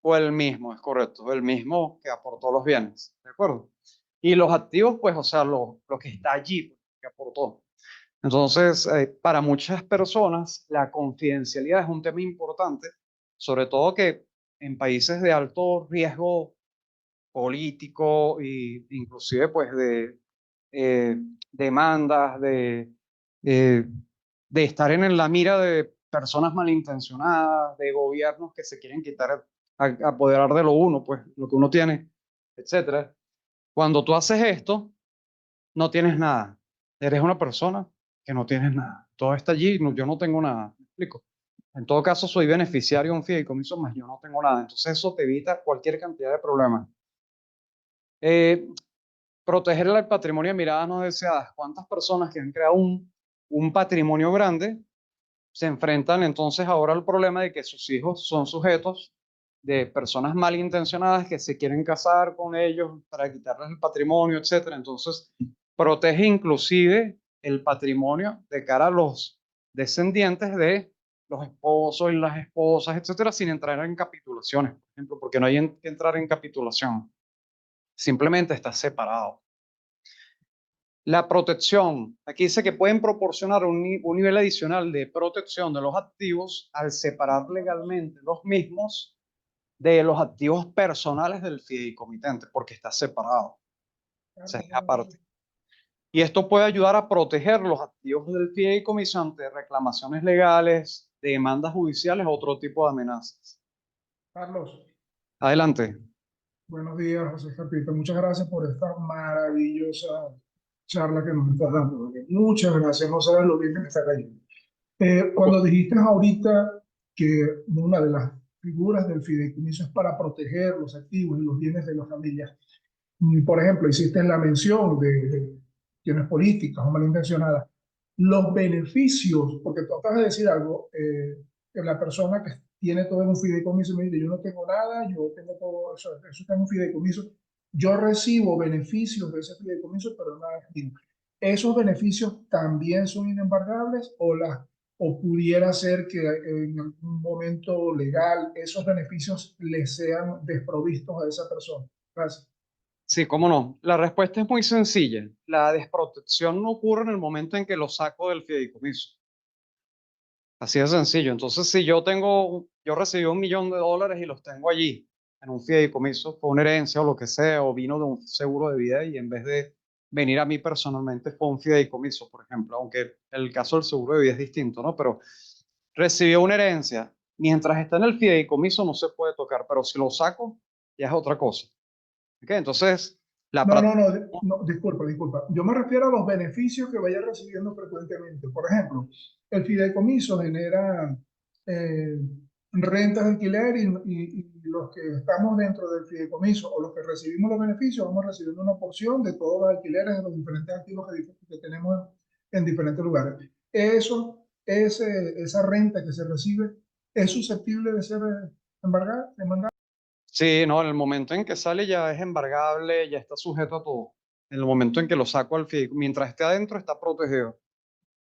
O el mismo, es correcto, el mismo que aportó los bienes, ¿de acuerdo? Y los activos, pues, o sea, lo que está allí, pues, que aportó. Entonces, para muchas personas, la confidencialidad es un tema importante, sobre todo que en países de alto riesgo político e inclusive pues de demandas, eh, de estar en la mira de personas malintencionadas, de gobiernos que se quieren quitar, apoderar de lo uno, pues lo que uno tiene, etcétera. Cuando tú haces esto, no tienes nada. Eres una persona que no tienes nada. Todo está allí, yo no tengo nada. ¿Me explico? En todo caso, soy beneficiario de un fideicomiso, más yo no tengo nada. Entonces, eso te evita cualquier cantidad de problemas. Eh, Proteger el patrimonio de miradas no deseadas. ¿Cuántas personas que han creado un patrimonio grande se enfrentan entonces ahora al problema de que sus hijos son sujetos de personas malintencionadas que se quieren casar con ellos para quitarles el patrimonio, etcétera? Entonces, protege inclusive el patrimonio de cara a los descendientes de los esposos y las esposas, etcétera, sin entrar en capitulaciones, por ejemplo, porque no hay que entrar en capitulación. Simplemente está separado. La protección. Aquí dice que pueden proporcionar un nivel adicional de protección de los activos al separar legalmente los mismos de los activos personales del fideicomitente, porque está separado, o sea, es aparte. Y esto puede ayudar a proteger los activos del fideicomiso ante reclamaciones legales, demandas judiciales o otro tipo de amenazas. Carlos, Adelante. buenos días, José Capito. Muchas gracias por esta maravillosa charla que nos estás dando. Muchas gracias, no sabes lo bien que me está cayendo. Cuando dijiste ahorita que una de las figuras del fideicomiso es para proteger los activos y los bienes de las familias, por ejemplo, hiciste la mención de cuestiones políticas o malintencionadas. Los beneficios, porque tú acabas de decir algo, que la persona que tiene todo en un fideicomiso me dice, yo no tengo nada, yo tengo todo eso está en un fideicomiso, yo recibo beneficios de ese fideicomiso, pero nada es mío. ¿Esos beneficios también son inembargables o pudiera ser que en algún momento legal esos beneficios le sean desprovistos a esa persona? Gracias. Sí, cómo no. La respuesta es muy sencilla. La desprotección no ocurre en el momento en que lo saco del fideicomiso. Así de sencillo. Entonces, si yo recibí $1 millón y los tengo allí en un fideicomiso, fue una herencia o lo que sea, o vino de un seguro de vida y en vez de venir a mí personalmente fue un fideicomiso, por ejemplo, aunque el caso del seguro de vida es distinto, ¿no? Pero recibió una herencia, Mientras está en el fideicomiso no se puede tocar, pero si lo saco, ya es otra cosa. ¿Ok? Entonces, la No, no, práctica... no, no, disculpa, disculpa. Yo me refiero a los beneficios que vaya recibiendo frecuentemente. Por ejemplo, el fideicomiso genera eh, rentas de alquiler y los que estamos dentro del fideicomiso o los que recibimos los beneficios vamos recibiendo una porción de todos los alquileres de los diferentes activos que tenemos en diferentes lugares. Esa renta que se recibe es susceptible de ser embargada, demandada. Sí, no, en el momento en que sale ya es embargable, ya está sujeto a todo. En el momento en que lo saco al fideicomiso, mientras esté adentro está protegido.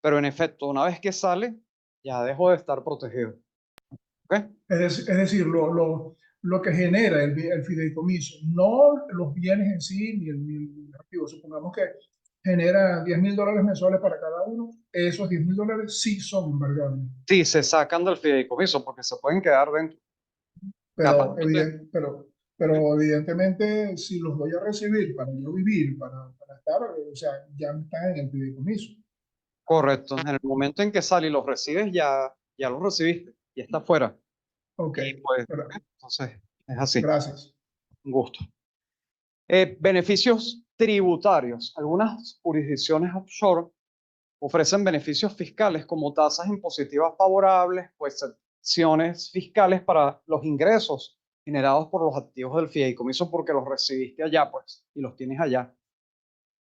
Pero en efecto, una vez que sale, ya dejó de estar protegido. ¿Ok? Es decir, lo que genera el fideicomiso, no los bienes en sí ni el activo. Supongamos que genera $10.000 mensuales para cada uno, esos $10.000 sí son embargables, Sí, se sacan del fideicomiso porque se pueden quedar dentro. pero, Aparte, pero evidentemente si los voy a recibir para yo vivir, para estar, o sea, ya están en el fideicomiso. correcto. En el momento en que sale y los recibes, ya los recibiste, ya está fuera. Ok, Y pues, pero, entonces, es así. gracias. Un gusto. Beneficios tributarios. Algunas jurisdicciones offshore ofrecen beneficios fiscales como tasas impositivas favorables, pues excepciones fiscales para los ingresos generados por los activos del fideicomiso porque los recibiste allá, pues, y los tienes allá.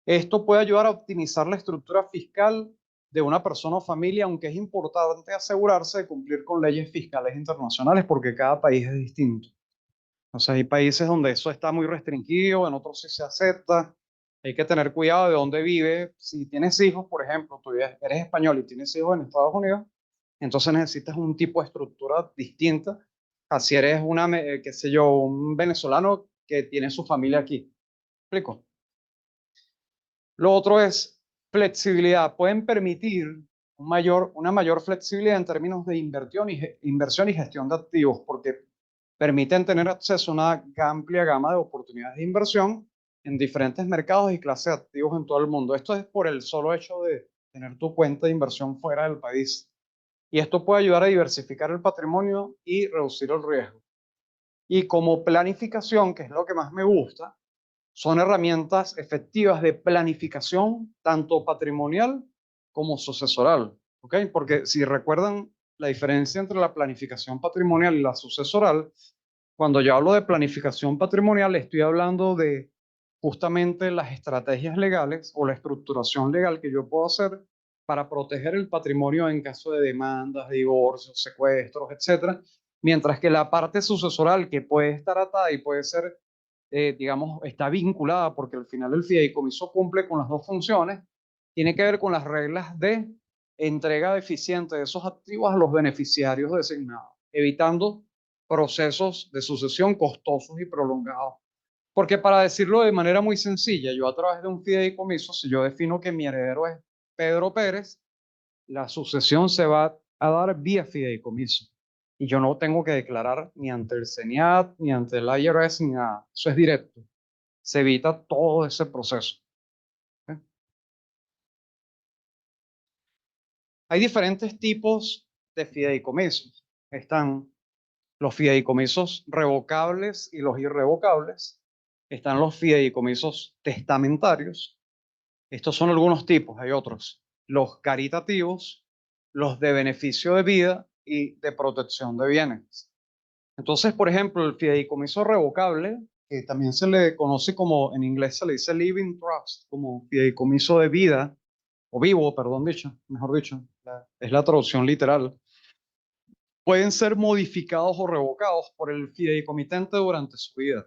Esto puede ayudar a optimizar la estructura fiscal de una persona o familia, aunque es importante asegurarse de cumplir con leyes fiscales internacionales porque cada país es distinto. O sea, hay países donde eso está muy restringido, en otros sí se acepta. Hay que tener cuidado de dónde vive. Si tienes hijos, por ejemplo, tú eres español y tienes hijos en Estados Unidos, entonces necesitas un tipo de estructura distinta a si eres qué sé yo, un venezolano que tiene su familia aquí. ¿Me explico? Lo otro es flexibilidad. Pueden permitir una mayor flexibilidad en términos de inversión y gestión de activos, porque permiten tener acceso a una amplia gama de oportunidades de inversión en diferentes mercados y clases de activos en todo el mundo. Esto es por el solo hecho de tener tu cuenta de inversión fuera del país. Y esto puede ayudar a diversificar el patrimonio y reducir el riesgo. Y como planificación, que es lo que más me gusta, son herramientas efectivas de planificación, tanto patrimonial como sucesoral. ¿Ok? Porque si recuerdan la diferencia entre la planificación patrimonial y la sucesoral, cuando yo hablo de planificación patrimonial, estoy hablando de justamente las estrategias legales o la estructuración legal que yo puedo hacer para proteger el patrimonio en caso de demandas, divorcios, secuestros, etcétera. Mientras que la parte sucesoral, que puede estar atada y puede ser, digamos, está vinculada, porque al final el fideicomiso cumple con las dos funciones, tiene que ver con las reglas de entrega eficiente de esos activos a los beneficiarios designados, evitando procesos de sucesión costosos y prolongados. Porque para decirlo de manera muy sencilla, yo a través de un fideicomiso, si yo defino que mi heredero es Pedro Pérez, la sucesión se va a dar vía fideicomiso. Y yo no tengo que declarar ni ante el CENIAT, ni ante el IRS, ni nada. Eso es directo. Se evita todo ese proceso. ¿Ok? Hay diferentes tipos de fideicomisos. Están los fideicomisos revocables y los irrevocables. Están los fideicomisos testamentarios. Estos son algunos tipos, hay otros. Los caritativos, los de beneficio de vida y de protección de bienes. Entonces, por ejemplo, el fideicomiso revocable, que también se le conoce como, en inglés se le dice living trust, como fideicomiso de vida, o vivo, perdón dicho, mejor dicho, es la traducción literal, pueden ser modificados o revocados por el fideicomitente durante su vida.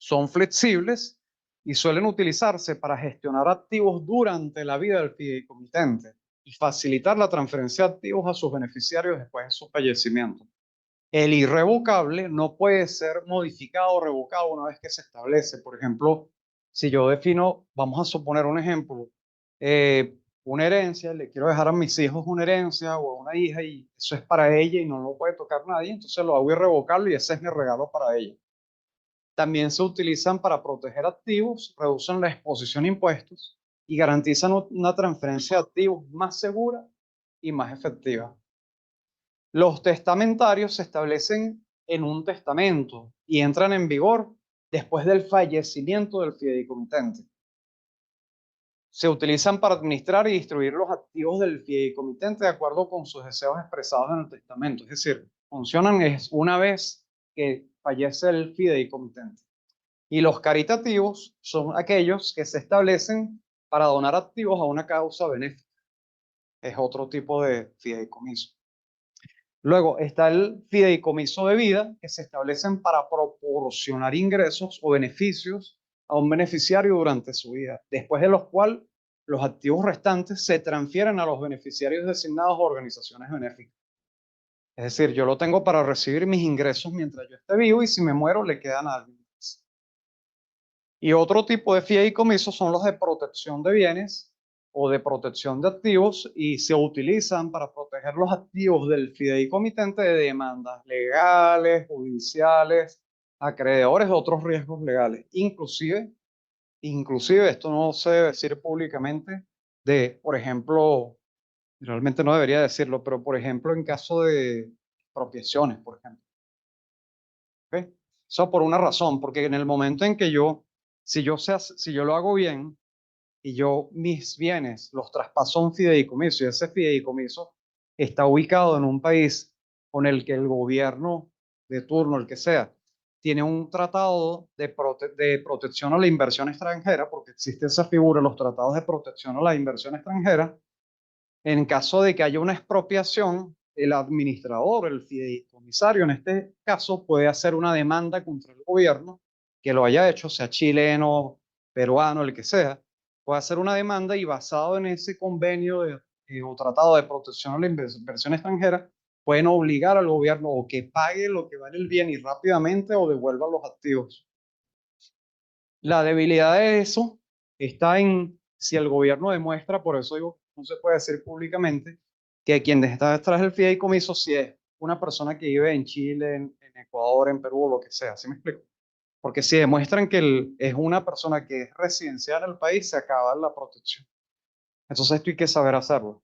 Son flexibles y suelen utilizarse para gestionar activos durante la vida del fideicomitente y facilitar la transferencia de activos a sus beneficiarios después de su fallecimiento. El irrevocable no puede ser modificado o revocado una vez que se establece. Por ejemplo, si yo defino, vamos a suponer un ejemplo, una herencia, le quiero dejar a mis hijos una herencia o a una hija y eso es para ella y no lo puede tocar nadie, entonces lo hago irrevocable y ese es mi regalo para ella. También se utilizan para proteger activos, reducen la exposición a impuestos y garantizan una transferencia de activos más segura y más efectiva. Los testamentarios se establecen en un testamento y entran en vigor después del fallecimiento del fideicomitente. Se utilizan para administrar y distribuir los activos del fideicomitente de acuerdo con sus deseos expresados en el testamento. Es decir, funcionan es una vez que fallece el fideicomitente. Y los caritativos son aquellos que se establecen para donar activos a una causa benéfica. Es otro tipo de fideicomiso. Luego está el fideicomiso de vida, que se establecen para proporcionar ingresos o beneficios a un beneficiario durante su vida, después de los cuales los activos restantes se transfieren a los beneficiarios designados a organizaciones benéficas. Es decir, yo lo tengo para recibir mis ingresos mientras yo esté vivo y si me muero le quedan a alguien más. Y otro tipo de fideicomisos son los de protección de bienes o de protección de activos y se utilizan para proteger los activos del fideicomitente de demandas legales, judiciales, acreedores de otros riesgos legales. Inclusive esto no se debe decir públicamente de, por ejemplo, realmente no debería decirlo, pero por ejemplo en caso de expropiaciones, por ejemplo. ¿Ok? Eso por una razón, porque en el momento en que si yo lo hago bien, y yo mis bienes los traspaso a un fideicomiso y ese fideicomiso está ubicado en un país con el que el gobierno de turno, el que sea, tiene un tratado de protección a la inversión extranjera, porque existe esa figura, los tratados de protección a la inversión extranjera. En caso de que haya una expropiación, el administrador, el fideicomisario en este caso, puede hacer una demanda contra el gobierno que lo haya hecho, sea chileno, peruano, el que sea, puede hacer una demanda y basado en ese convenio o tratado de protección a la inversión extranjera, pueden obligar al gobierno o que pague lo que vale el bien y rápidamente o devuelva los activos. La debilidad de eso está en si el gobierno demuestra, por eso digo, no se puede decir públicamente, que quien está detrás del fideicomiso si es una persona que vive en Chile, en Ecuador, en Perú o lo que sea, ¿sí me explico? Porque si demuestran que es una persona que es residencial en el país, se acaba la protección. Entonces esto hay que saber hacerlo.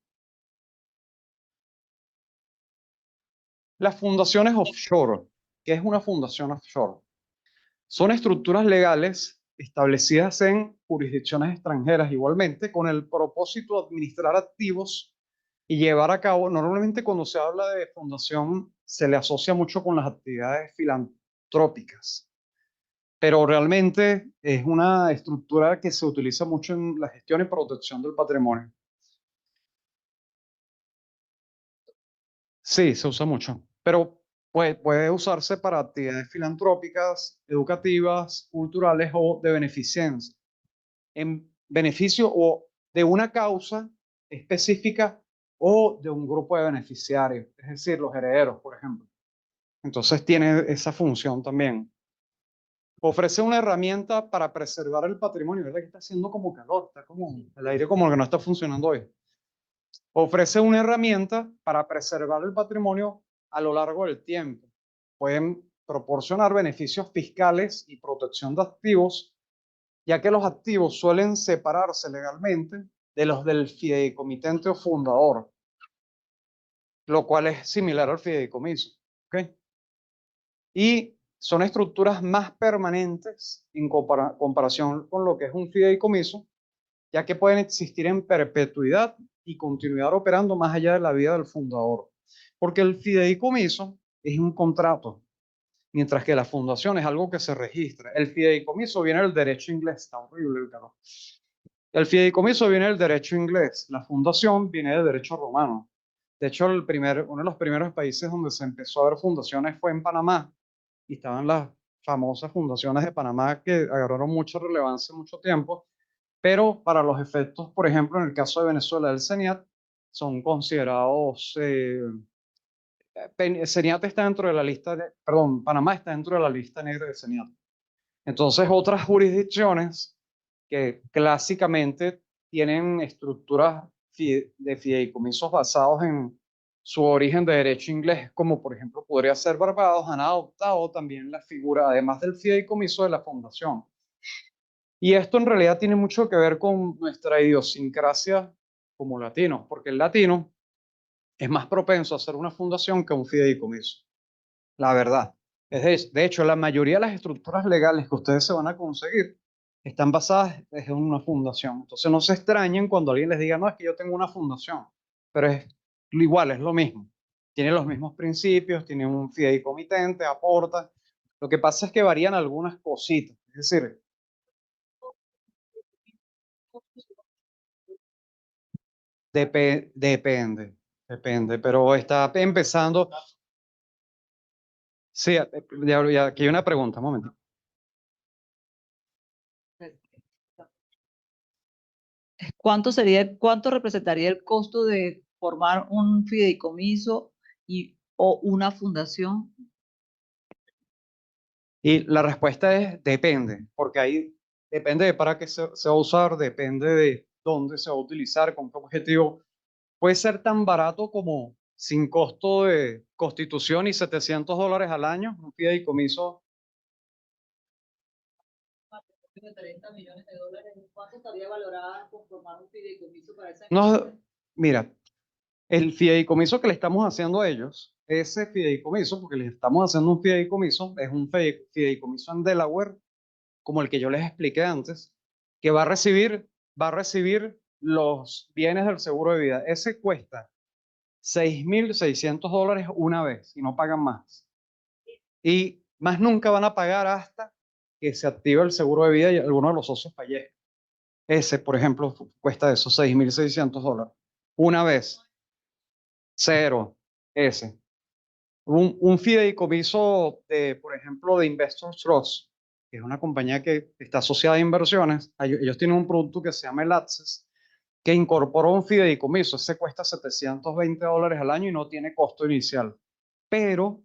Las fundaciones offshore. ¿Qué es una fundación offshore? Son estructuras legales establecidas en jurisdicciones extranjeras igualmente con el propósito de administrar activos y llevar a cabo, normalmente cuando se habla de fundación se le asocia mucho con las actividades filantrópicas, pero realmente es una estructura que se utiliza mucho en la gestión y protección del patrimonio. Sí, se usa mucho, pero puede usarse para actividades filantrópicas, educativas, culturales o de beneficencia, en beneficio o de una causa específica o de un grupo de beneficiarios, es decir, los herederos, por ejemplo. Entonces tiene esa función también. Ofrece una herramienta para preservar el patrimonio, ¿verdad? Que está haciendo como calor, está como el aire como que no está funcionando hoy. Ofrece una herramienta para preservar el patrimonio a lo largo del tiempo. Pueden proporcionar beneficios fiscales y protección de activos, ya que los activos suelen separarse legalmente de los del fideicomitente o fundador, lo cual es similar al fideicomiso. ¿Okay? Y son estructuras más permanentes en comparación con lo que es un fideicomiso, ya que pueden existir en perpetuidad y continuar operando más allá de la vida del fundador. Porque el fideicomiso es un contrato, mientras que la fundación es algo que se registra. El fideicomiso viene del derecho inglés, está horrible el calor. El fideicomiso viene del derecho inglés, la fundación viene del derecho romano. De hecho, uno de los primeros países donde se empezó a ver fundaciones fue en Panamá, y estaban las famosas fundaciones de Panamá que agarraron mucha relevancia mucho tiempo, pero para los efectos, por ejemplo, en el caso de Venezuela, del CENIAT, son considerados, CENIAT está dentro de la lista, perdón, Panamá está dentro de la lista negra de CENIAT. Entonces, otras jurisdicciones que clásicamente tienen estructuras de fideicomisos basados en su origen de derecho inglés, como por ejemplo podría ser Barbados, han adoptado también la figura, además del fideicomiso, de la fundación. Y esto en realidad tiene mucho que ver con nuestra idiosincrasia como latinos, porque el latino es más propenso a ser una fundación que un fideicomiso. La verdad. De hecho, la mayoría de las estructuras legales que ustedes se van a conseguir están basadas en una fundación. Entonces no se extrañen cuando alguien les diga, no, es que yo tengo una fundación, pero es igual, es lo mismo. Tiene los mismos principios, tiene un fideicomitente, aporta. Lo que pasa es que varían algunas cositas. Es decir, depende, pero está empezando. Sí, aquí hay una pregunta, un momento. ¿Cuánto representaría el costo de formar un fideicomiso o una fundación? Y la respuesta es depende, porque ahí depende de para qué se va a usar, depende de dónde se va a utilizar, con qué objetivo. Puede ser tan barato como sin costo de constitución y $700 al año, un fideicomiso. De 30 millones de dólares, ¿cuánto estaría valorada conformar un fideicomiso para esa No, empresa? mira, el fideicomiso que le estamos haciendo a ellos, ese fideicomiso, porque les estamos haciendo un fideicomiso, es un fideicomiso en Delaware, como el que yo les expliqué antes, que va a recibir los bienes del seguro de vida. Ese cuesta $6,600 una vez y no pagan más. Y más nunca van a pagar hasta que se active el seguro de vida y alguno de los socios fallezca. Ese, por ejemplo, cuesta esos $6,600. Una vez, cero, ese. Un fideicomiso de, por ejemplo, de Investors Trust, que es una compañía que está asociada a inversiones. Ellos tienen un producto que se llama el Access, que incorporó un fideicomiso. Ese cuesta $720 al año y no tiene costo inicial. Pero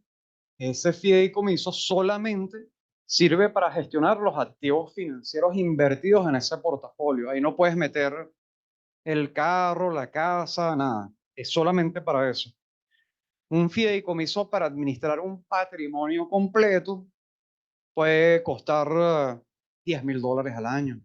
ese fideicomiso solamente sirve para gestionar los activos financieros invertidos en ese portafolio. Ahí no puedes meter el carro, la casa, nada. Es solamente para eso. Un fideicomiso para administrar un patrimonio completo puede costar $10,000 al año,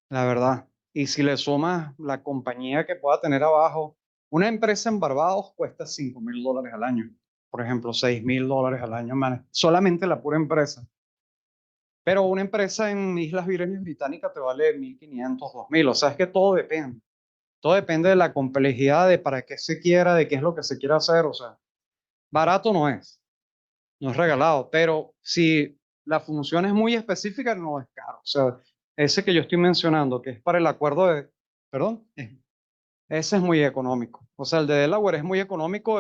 la verdad. Y si le sumas la compañía que pueda tener abajo, una empresa en Barbados cuesta $5,000 al año. Por ejemplo, $6,000 al año, solamente la pura empresa. Pero una empresa en Islas Vírgenes Británicas te vale 1.500, 2.000. O sea, es que todo depende. Todo depende de la complejidad, de para qué se quiera, de qué es lo que se quiera hacer. O sea, barato no es. No es regalado, pero si la función es muy específica, no es caro. O sea, ese que yo estoy mencionando, que es para el acuerdo de, perdón, ese es muy económico. O sea, el de Delaware es muy económico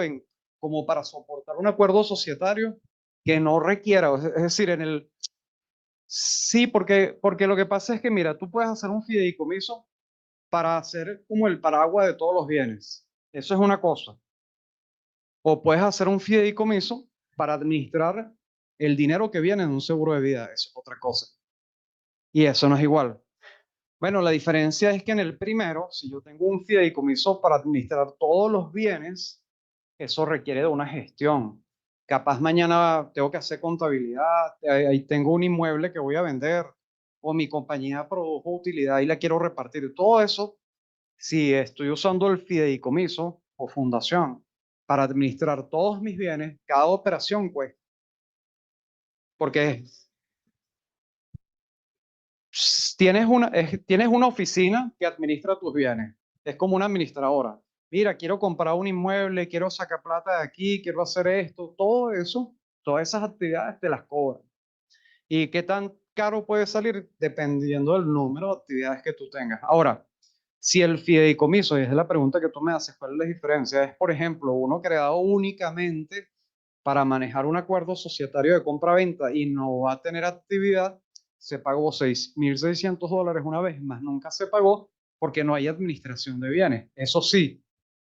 como para soportar un acuerdo societario que no requiera, es decir, sí, porque lo que pasa es que, mira, tú puedes hacer un fideicomiso para hacer como el paraguas de todos los bienes. Eso es una cosa. O puedes hacer un fideicomiso para administrar el dinero que viene en un seguro de vida. Eso es otra cosa. Y eso no es igual. Bueno, la diferencia es que en el primero, si yo tengo un fideicomiso para administrar todos los bienes, eso requiere de una gestión. Capaz mañana tengo que hacer contabilidad, ahí tengo un inmueble que voy a vender, o mi compañía produjo utilidad y la quiero repartir. Todo eso, si estoy usando el fideicomiso o fundación para administrar todos mis bienes, cada operación cuesta, porque tienes una oficina que administra tus bienes. Es como una administradora. Mira, quiero comprar un inmueble, quiero sacar plata de aquí, quiero hacer esto, todo eso, todas esas actividades te las cobran. ¿Y qué tan caro puede salir? Dependiendo del número de actividades que tú tengas. Ahora, si el fideicomiso, y es la pregunta que tú me haces, ¿cuál es la diferencia? Es, por ejemplo, uno creado únicamente para manejar un acuerdo societario de compra-venta y no va a tener actividad, se pagó $6,600 una vez, más nunca se pagó porque no hay administración de bienes. Eso sí,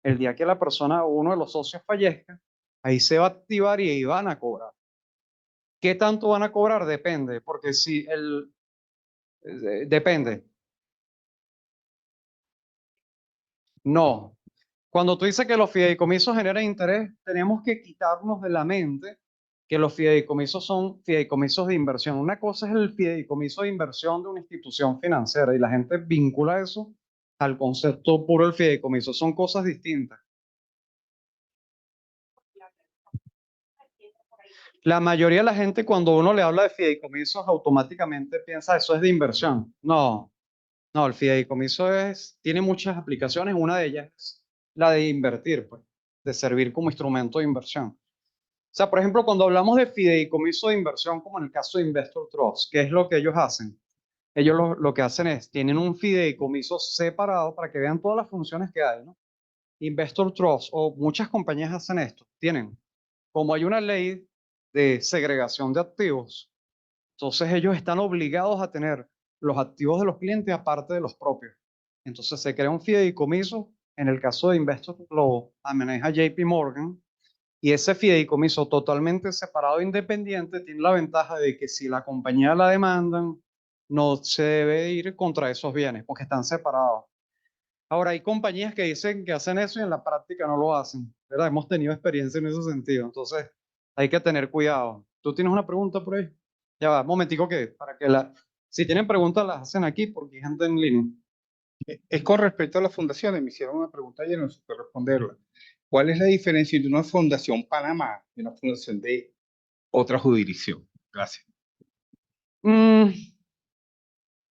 el día que la persona o uno de los socios fallezca, ahí se va a activar y ahí van a cobrar. ¿Qué tanto van a cobrar? Depende, porque si depende. No. Cuando tú dices que los fideicomisos generan interés, tenemos que quitarnos de la mente que los fideicomisos son fideicomisos de inversión. Una cosa es el fideicomiso de inversión de una institución financiera y la gente vincula eso al concepto puro del fideicomiso. Son cosas distintas. La mayoría de la gente cuando uno le habla de fideicomisos automáticamente piensa eso es de inversión. No, no, el fideicomiso tiene muchas aplicaciones. Una de ellas es la de invertir, pues, de servir como instrumento de inversión. O sea, por ejemplo, cuando hablamos de fideicomiso de inversión, como en el caso de Investor Trust, ¿qué es lo que ellos hacen? Ellos lo que hacen es, tienen un fideicomiso separado para que vean todas las funciones que hay, ¿no? Investor Trust o muchas compañías hacen esto, tienen, como hay una ley de segregación de activos, entonces ellos están obligados a tener los activos de los clientes aparte de los propios. Entonces se crea un fideicomiso, en el caso de Investor lo maneja JP Morgan, y ese fideicomiso totalmente separado e independiente tiene la ventaja de que si la compañía la demandan, no se debe ir contra esos bienes porque están separados. Ahora, hay compañías que dicen que hacen eso y en la práctica no lo hacen, ¿verdad? Hemos tenido experiencia en ese sentido, entonces hay que tener cuidado. ¿Tú tienes una pregunta por ahí? Ya va, un momentico para que si tienen preguntas las hacen aquí porque hay gente en línea. Es con respecto a las fundaciones. Me hicieron una pregunta y no supe responderla. ¿Cuál es la diferencia entre una fundación Panamá y una fundación de otra jurisdicción? Gracias.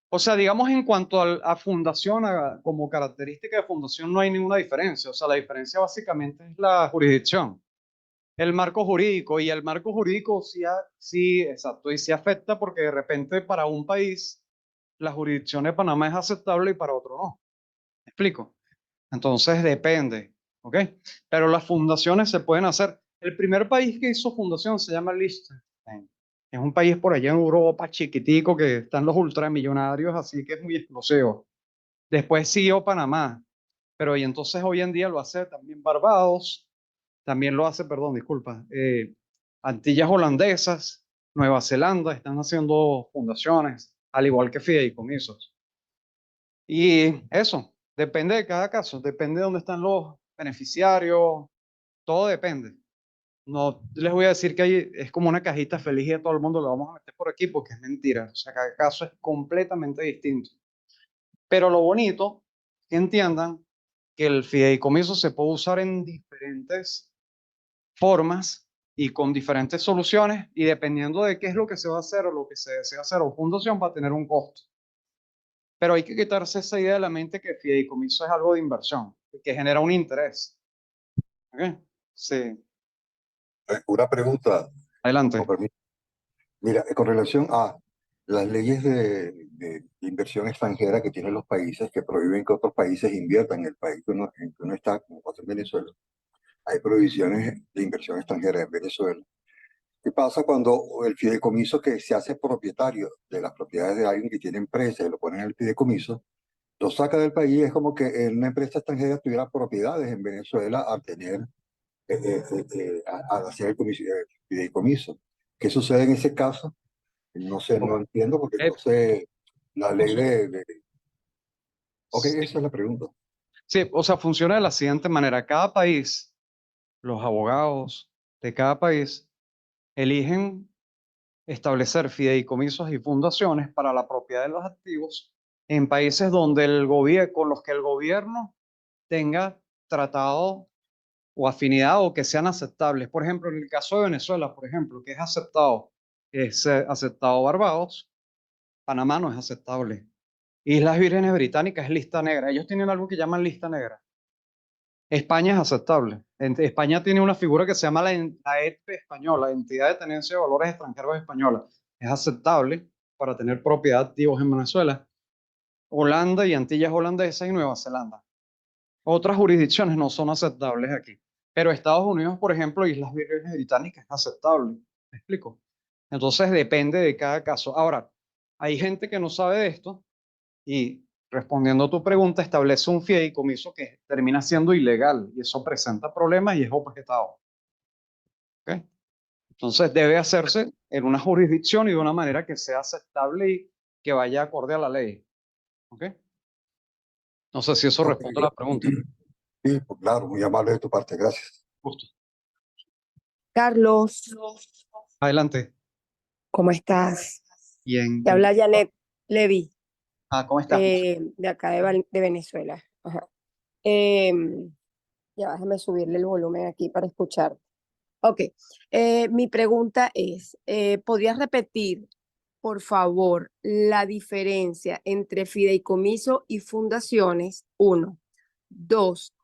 O sea, digamos en cuanto a fundación, como característica de fundación no hay ninguna diferencia. O sea, la diferencia básicamente es la jurisdicción, el marco jurídico. Y el marco jurídico sí, exacto, y sí afecta porque de repente para un país la jurisdicción de Panamá es aceptable y para otro no. ¿Me explico? Entonces depende, ¿ok? Pero las fundaciones se pueden hacer. El primer país que hizo fundación se llama Liechtenstein. Es un país por allá en Europa chiquitico que están los ultramillonarios, así que es muy explosivo. Después siguió Panamá, pero y entonces hoy en día lo hace también Barbados, también lo hace, perdón, disculpa, Antillas Holandesas, Nueva Zelanda, están haciendo fundaciones, al igual que fideicomisos. Y eso, depende de cada caso, depende de dónde están los beneficiarios, todo depende. No les voy a decir que es como una cajita feliz y a todo el mundo lo vamos a meter por aquí porque es mentira. O sea, cada caso es completamente distinto. Pero lo bonito es que entiendan que el fideicomiso se puede usar en diferentes formas y con diferentes soluciones y dependiendo de qué es lo que se va a hacer o lo que se desea hacer o fundación va a tener un costo. Pero hay que quitarse esa idea de la mente que el fideicomiso es algo de inversión, que genera un interés. ¿Ok? Sí. Una pregunta, Adelante. con permiso. Mira, con relación a las leyes de inversión extranjera que tienen los países que prohíben que otros países inviertan en el país en que uno está, como pasa en Venezuela, hay prohibiciones de inversión extranjera en Venezuela. ¿Qué pasa cuando el fideicomiso que se hace propietario de las propiedades de alguien que tiene empresa y lo pone en el fideicomiso, lo saca del país? Es como que una empresa extranjera tuviera propiedades en Venezuela al tener al hacer el fideicomiso. ¿Qué sucede en ese caso? No sé, no entiendo porque Eh, no sé la ley Ok, esa es la pregunta. Sí, o sea, funciona de la siguiente manera. Cada país, los abogados de cada país eligen establecer fideicomisos y fundaciones para la propiedad de los activos en países donde con los que el gobierno tenga tratado o afinidad o que sean aceptables. Por ejemplo, en el caso de Venezuela, por ejemplo, que es aceptado Barbados, Panamá no es aceptable. Islas Vírgenes Británicas es lista negra. Ellos tienen algo que llaman lista negra. España es aceptable. España tiene una figura que se llama la ETP española, Entidad de Tenencia de Valores Extranjeros Española. Es aceptable para tener propiedad de activos en Venezuela. Holanda y Antillas Holandesas y Nueva Zelanda. Otras jurisdicciones no son aceptables aquí. Pero Estados Unidos, por ejemplo, Islas Vírgenes Británicas es aceptable. ¿Me explico? Entonces depende de cada caso. Ahora, hay gente que no sabe de esto y respondiendo a tu pregunta, establece un fideicomiso que termina siendo ilegal y eso presenta problemas y es objetado. ¿Ok? Entonces debe hacerse en una jurisdicción y de una manera que sea aceptable y que vaya acorde a la ley. ¿Ok? No sé si eso responde a la pregunta. Sí, pues claro, muy amable de tu parte, gracias. Justo. Carlos, Adelante. ¿cómo estás? Bien. Te habla Janet Levy, ¿Cómo estás? de acá de Venezuela. Ajá. Ya déjame subirle el volumen aquí para escuchar. Ok. Mi pregunta es, ¿podrías repetir, por favor, la diferencia entre fideicomiso y fundaciones? Uno. Dos,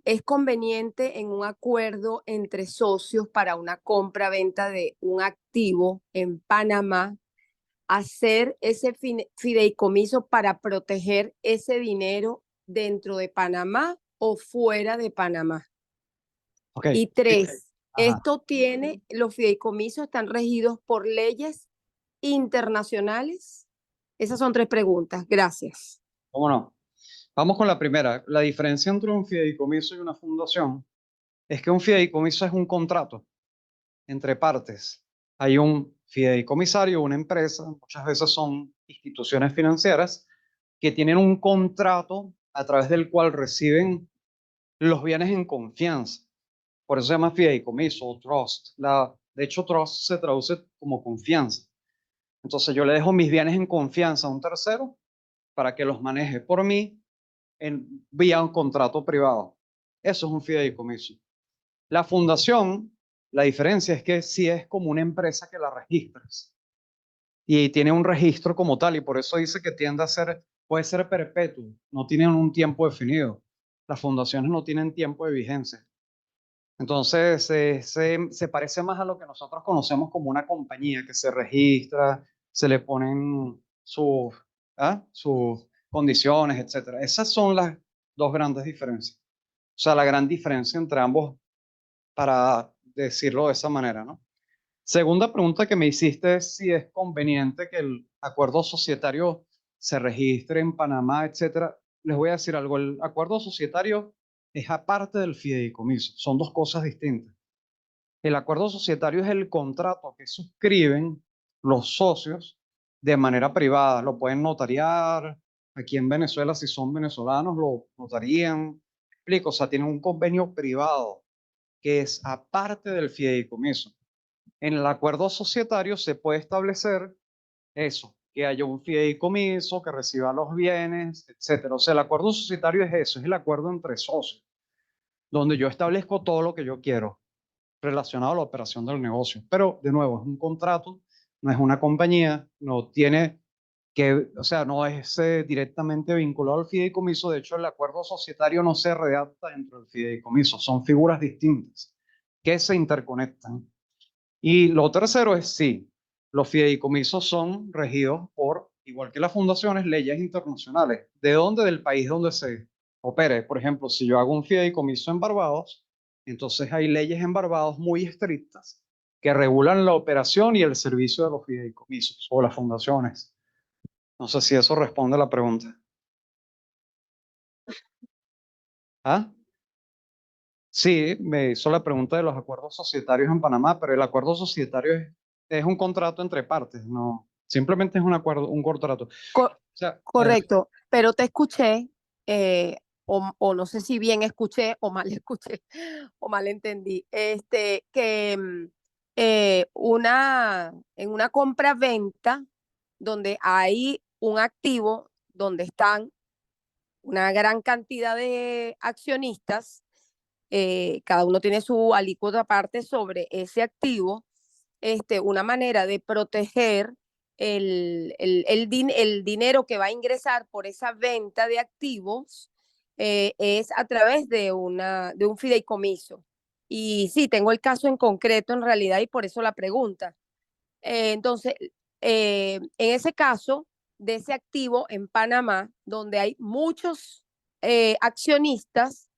¿es conveniente en un acuerdo entre socios para una compra-venta de un activo en Panamá hacer ese fideicomiso para proteger ese dinero dentro de Panamá o fuera de Panamá? Ok. Y tres, Ajá. los fideicomisos están regidos por leyes internacionales. Esas son tres preguntas. Gracias. ¿Cómo no? Vamos con la primera. La diferencia entre un fideicomiso y una fundación es que un fideicomiso es un contrato entre partes. Hay un fideicomisario, una empresa, muchas veces son instituciones financieras que tienen un contrato a través del cual reciben los bienes en confianza. Por eso se llama fideicomiso o trust. De hecho, trust se traduce como confianza. Entonces yo le dejo mis bienes en confianza a un tercero para que los maneje por mí vía un contrato privado. Eso es un fideicomiso. La fundación, la diferencia es que sí es como una empresa que la registras y tiene un registro como tal y por eso dice que tiende a ser, puede ser perpetuo, no tienen un tiempo definido. Las fundaciones no tienen tiempo de vigencia. Entonces, se parece más a lo que nosotros conocemos como una compañía que se registra, se le ponen sus condiciones, etcétera. Esas son las dos grandes diferencias. O sea, la gran diferencia entre ambos, para decirlo de esa manera, ¿no? Segunda pregunta que me hiciste es si es conveniente que el acuerdo societario se registre en Panamá, etcétera. Les voy a decir algo, el acuerdo societario es aparte del fideicomiso, son dos cosas distintas. El acuerdo societario es el contrato que suscriben los socios de manera privada, lo pueden notariar, aquí en Venezuela si son venezolanos lo notarían, explico, o sea, tienen un convenio privado que es aparte del fideicomiso. En el acuerdo societario se puede establecer eso, que haya un fideicomiso, que reciba los bienes, etcétera. O sea, el acuerdo societario es eso, es el acuerdo entre socios, donde yo establezco todo lo que yo quiero relacionado a la operación del negocio. Pero, de nuevo, es un contrato, no es una compañía, no tiene que, o sea, no es directamente vinculado al fideicomiso. De hecho, el acuerdo societario no se redacta dentro del fideicomiso, son figuras distintas que se interconectan. Y lo tercero es sí, los fideicomisos son regidos por, igual que las fundaciones, leyes internacionales. ¿De dónde? Del país donde se opere. Por ejemplo, si yo hago un fideicomiso en Barbados, entonces hay leyes en Barbados muy estrictas que regulan la operación y el servicio de los fideicomisos o las fundaciones. No sé si eso responde a la pregunta. ¿Ah? Sí, me hizo la pregunta de los acuerdos societarios en Panamá, pero el acuerdo societario es un contrato entre partes, no, simplemente es un acuerdo, un contrato. Co- O sea, Correcto, pero te escuché, o no sé si bien escuché o mal escuché o mal entendí, que en una compra-venta donde hay un activo, donde están una gran cantidad de accionistas, cada uno tiene su alícuota aparte sobre ese activo, una manera de proteger el dinero que va a ingresar por esa venta de activos es a través de un fideicomiso. Y sí, tengo el caso en concreto en realidad y por eso la pregunta. Entonces, en ese caso de ese activo en Panamá, donde hay muchos accionistas,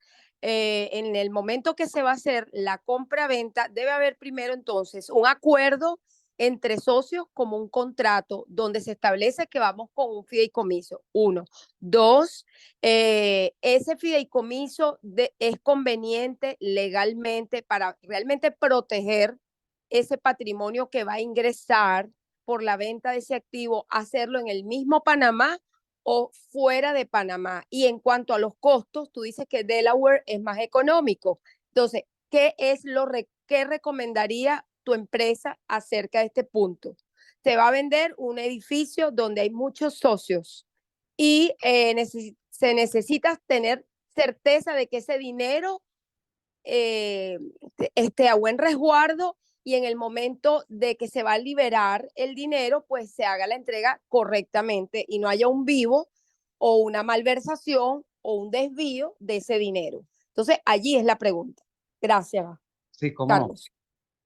en el momento que se va a hacer la compra-venta, debe haber primero entonces un acuerdo entre socios como un contrato donde se establece que vamos con un fideicomiso. Uno. Dos, ese fideicomiso es conveniente legalmente para realmente proteger ese patrimonio que va a ingresar por la venta de ese activo, hacerlo en el mismo Panamá o fuera de Panamá. Y en cuanto a los costos, tú dices que Delaware es más económico. Entonces, ¿qué recomendaría tu empresa acerca de este punto? Se va a vender un edificio donde hay muchos socios y se necesita tener certeza de que ese dinero esté a buen resguardo y en el momento de que se va a liberar el dinero, pues se haga la entrega correctamente y no haya un vivo o una malversación o un desvío de ese dinero. Entonces, allí es la pregunta. Gracias, Sí, cómo no. Carlos.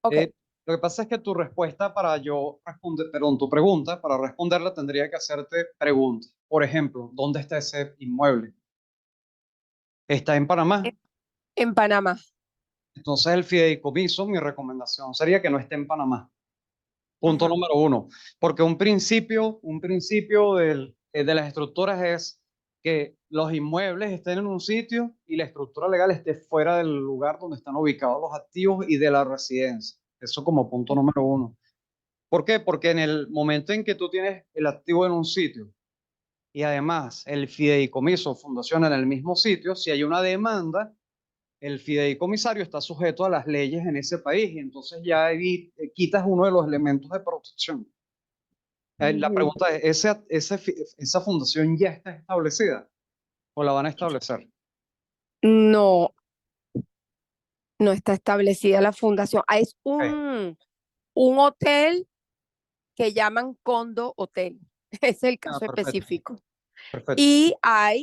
Okay. Lo que pasa es que tu respuesta para yo responder, perdón, tu pregunta, para responderla tendría que hacerte preguntas. Por ejemplo, ¿dónde está ese inmueble? ¿Está en Panamá? En Panamá. Entonces el fideicomiso, mi recomendación sería que no esté en Panamá. Punto Ajá. número uno. Porque un principio de las estructuras es que los inmuebles estén en un sitio y la estructura legal esté fuera del lugar donde están ubicados los activos y de la residencia. Eso como punto número uno. ¿Por qué? Porque en el momento en que tú tienes el activo en un sitio y además el fideicomiso funciona en el mismo sitio, si hay una demanda, el fideicomisario está sujeto a las leyes en ese país y entonces ya ahí quitas uno de los elementos de protección. La pregunta es, ¿esa fundación ya está establecida o la van a establecer? No, no está establecida la fundación. Es un hotel que llaman Condo Hotel. Es el caso Perfecto, específico. perfecto. Y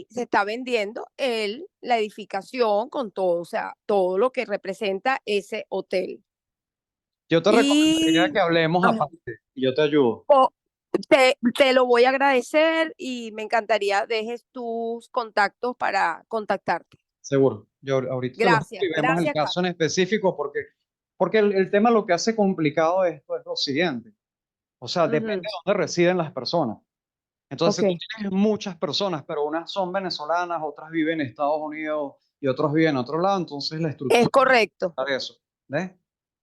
se está vendiendo la edificación con todo, o sea, todo lo que representa ese hotel. Yo te recomendaría Y que hablemos aparte y yo te ayudo. te lo voy a agradecer y me encantaría dejes tus contactos para contactarte. Seguro. Yo ahorita te lo Gracias, y vemos el gracias, caso Carlos. en específico porque el tema lo que hace complicado esto es lo siguiente. O sea, depende de dónde residen las personas. Entonces, Ok. tú tienes muchas personas, pero unas son venezolanas, otras viven en Estados Unidos y otros viven en otro lado. Entonces, la Es estructura correcto. de eso. ¿Ves?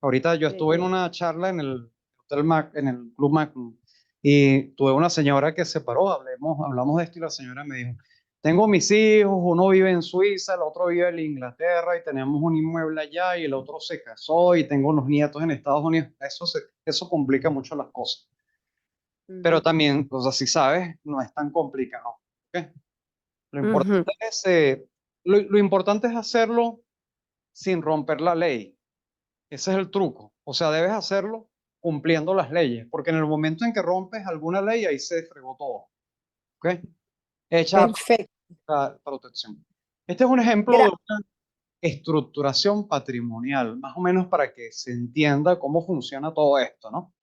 Ahorita yo estuve en una charla en el Hotel Mac, en el Club Mac, y tuve una señora que se paró, hablamos de esto y la señora me dijo, tengo mis hijos, uno vive en Suiza, el otro vive en Inglaterra y tenemos un inmueble allá y el otro se casó y tengo unos nietos en Estados Unidos. Eso complica mucho las cosas. Pero también, o sea, si sabes, no es tan complicado. ¿Ok? Lo importante es hacerlo sin romper la ley. Ese es el truco. O sea, debes hacerlo cumpliendo las leyes, porque en el momento en que rompes alguna ley, ahí se fregó todo. ¿Ok? Hecha Perfecto. protección. Este es un ejemplo de una estructuración patrimonial, más o menos para que se entienda cómo funciona todo esto, ¿no?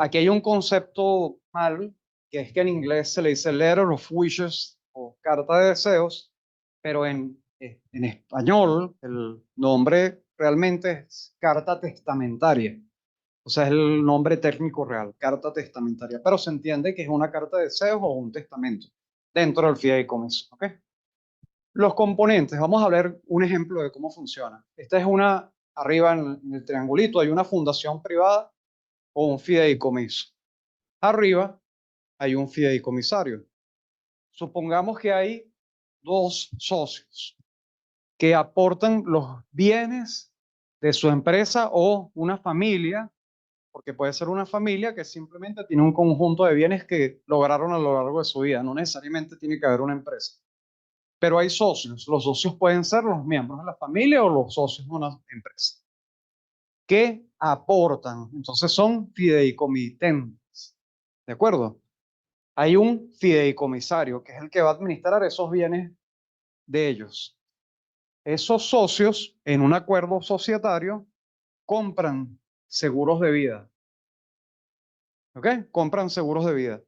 Aquí hay un concepto mal, que es que en inglés se le dice letter of wishes o carta de deseos, pero en español el nombre realmente es carta testamentaria. O sea, es el nombre técnico real, carta testamentaria, pero se entiende que es una carta de deseos o un testamento dentro del fideicomiso. ¿Ok? Los componentes, vamos a ver un ejemplo de cómo funciona. Esta es arriba en el triangulito, hay una fundación privada o un fideicomiso. Arriba hay un fideicomisario. Supongamos que hay dos socios que aportan los bienes de su empresa o una familia, porque puede ser una familia que simplemente tiene un conjunto de bienes que lograron a lo largo de su vida. No necesariamente tiene que haber una empresa. Pero hay socios. Los socios pueden ser los miembros de la familia o los socios de una empresa que aportan. Entonces son fideicomitentes. ¿De acuerdo? Hay un fideicomisario que es el que va a administrar esos bienes de ellos. Esos socios, en un acuerdo societario, compran seguros de vida. ¿Ok? Compran seguros de vida.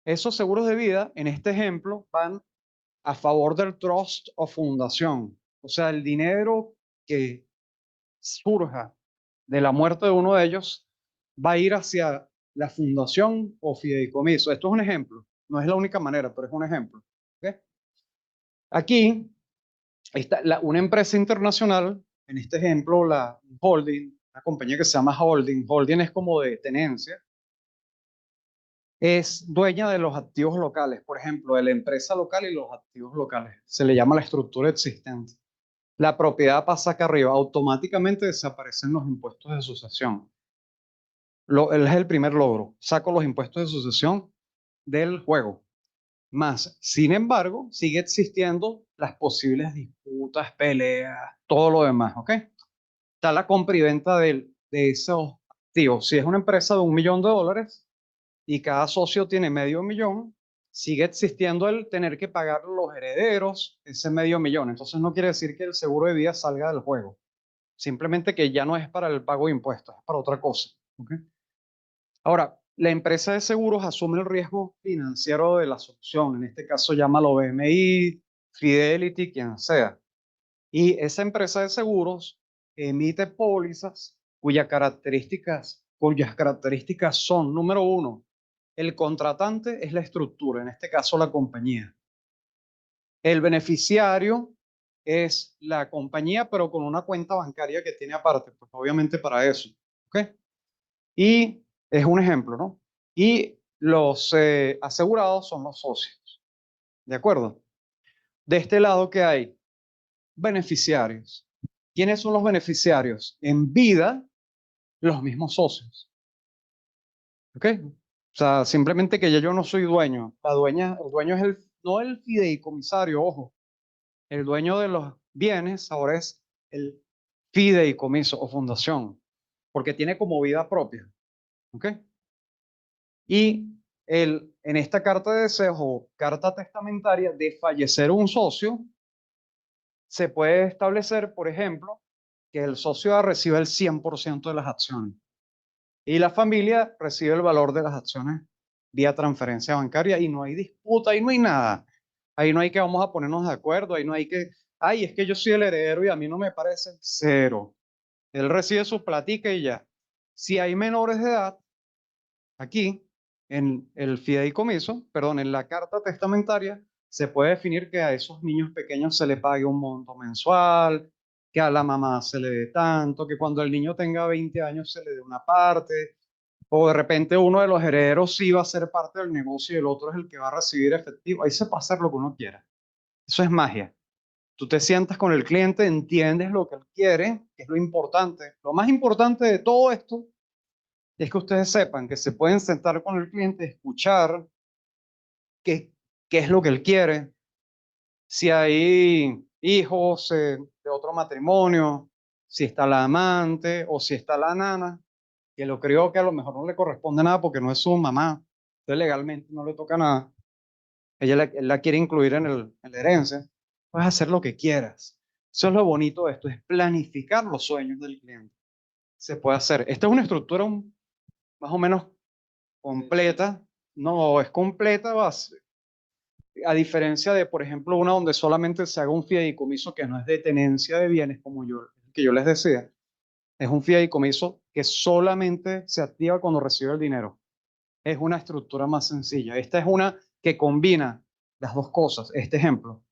Esos seguros de vida, en este ejemplo, van a favor del trust o fundación. O sea, el dinero que surja de la muerte de uno de ellos va a ir hacia la fundación o fideicomiso. Esto es un ejemplo. No es la única manera, pero es un ejemplo. ¿Okay? Aquí está una empresa internacional, en este ejemplo, la holding, una compañía que se llama holding. Holding es como de tenencia. Es dueña de los activos locales, por ejemplo, de la empresa local y los activos locales. Se le llama la estructura existente. La propiedad pasa acá arriba, automáticamente desaparecen los impuestos de sucesión. Es el primer logro. Saco los impuestos de sucesión del juego. Más, sin embargo, sigue existiendo las posibles disputas, peleas, todo lo demás, ¿ok? Está la compra y venta de esos activos. Si es una empresa de $1 millón y cada socio tiene $500,000, sigue existiendo el tener que pagar a los herederos ese $500,000. Entonces no quiere decir que el seguro de vida salga del juego. Simplemente que ya no es para el pago de impuestos, es para otra cosa, ¿ok? Ahora, la empresa de seguros asume el riesgo financiero de la solución. En este caso, llámalo BMI, Fidelity, quien sea. Y esa empresa de seguros emite pólizas cuyas características son, número uno, el contratante es la estructura, en este caso la compañía. El beneficiario es la compañía, pero con una cuenta bancaria que tiene aparte, pues obviamente para eso. ¿Ok? Y es un ejemplo, ¿no? Y los asegurados son los socios. ¿De acuerdo? De este lado, ¿qué hay? Beneficiarios. ¿Quiénes son los beneficiarios? En vida, los mismos socios. ¿Ok? O sea, simplemente que ya yo no soy dueño. El dueño es no el fideicomisario, ojo. El dueño de los bienes ahora es el fideicomiso o fundación, porque tiene como vida propia. ¿Ok? Y en esta carta de deseos o carta testamentaria de fallecer un socio, se puede establecer, por ejemplo, que el socio recibe el 100% de las acciones y la familia recibe el valor de las acciones vía transferencia bancaria y no hay disputa, ahí no hay nada. Ahí no hay que vamos a ponernos de acuerdo, ahí no hay que, ay, es que yo soy el heredero y a mí no me parece cero. Él recibe su platica y ya. Si hay menores de edad, aquí, en el fideicomiso, perdón, en la carta testamentaria, se puede definir que a esos niños pequeños se le pague un monto mensual, que a la mamá se le dé tanto, que cuando el niño tenga 20 años se le dé una parte, o de repente uno de los herederos sí va a ser parte del negocio y el otro es el que va a recibir efectivo. Ahí se puede hacer lo que uno quiera. Eso es magia. Tú te sientas con el cliente, entiendes lo que él quiere, que es lo importante. Lo más importante de todo esto es que ustedes sepan que se pueden sentar con el cliente, escuchar qué es lo que él quiere, si hay hijos de otro matrimonio, si está la amante o si está la nana, que lo creo que a lo mejor no le corresponde nada porque no es su mamá, entonces legalmente no le toca nada. Él la quiere incluir en la herencia. Puedes hacer lo que quieras. Eso es lo bonito de esto, es planificar los sueños del cliente. Se puede hacer. Esta es una estructura más o menos completa. No, es completa, a diferencia de, por ejemplo, una donde solamente se haga un fideicomiso que no es de tenencia de bienes, como que yo les decía. Es un fideicomiso que solamente se activa cuando recibe el dinero. Es una estructura más sencilla. Esta es una que combina las dos cosas. Este ejemplo,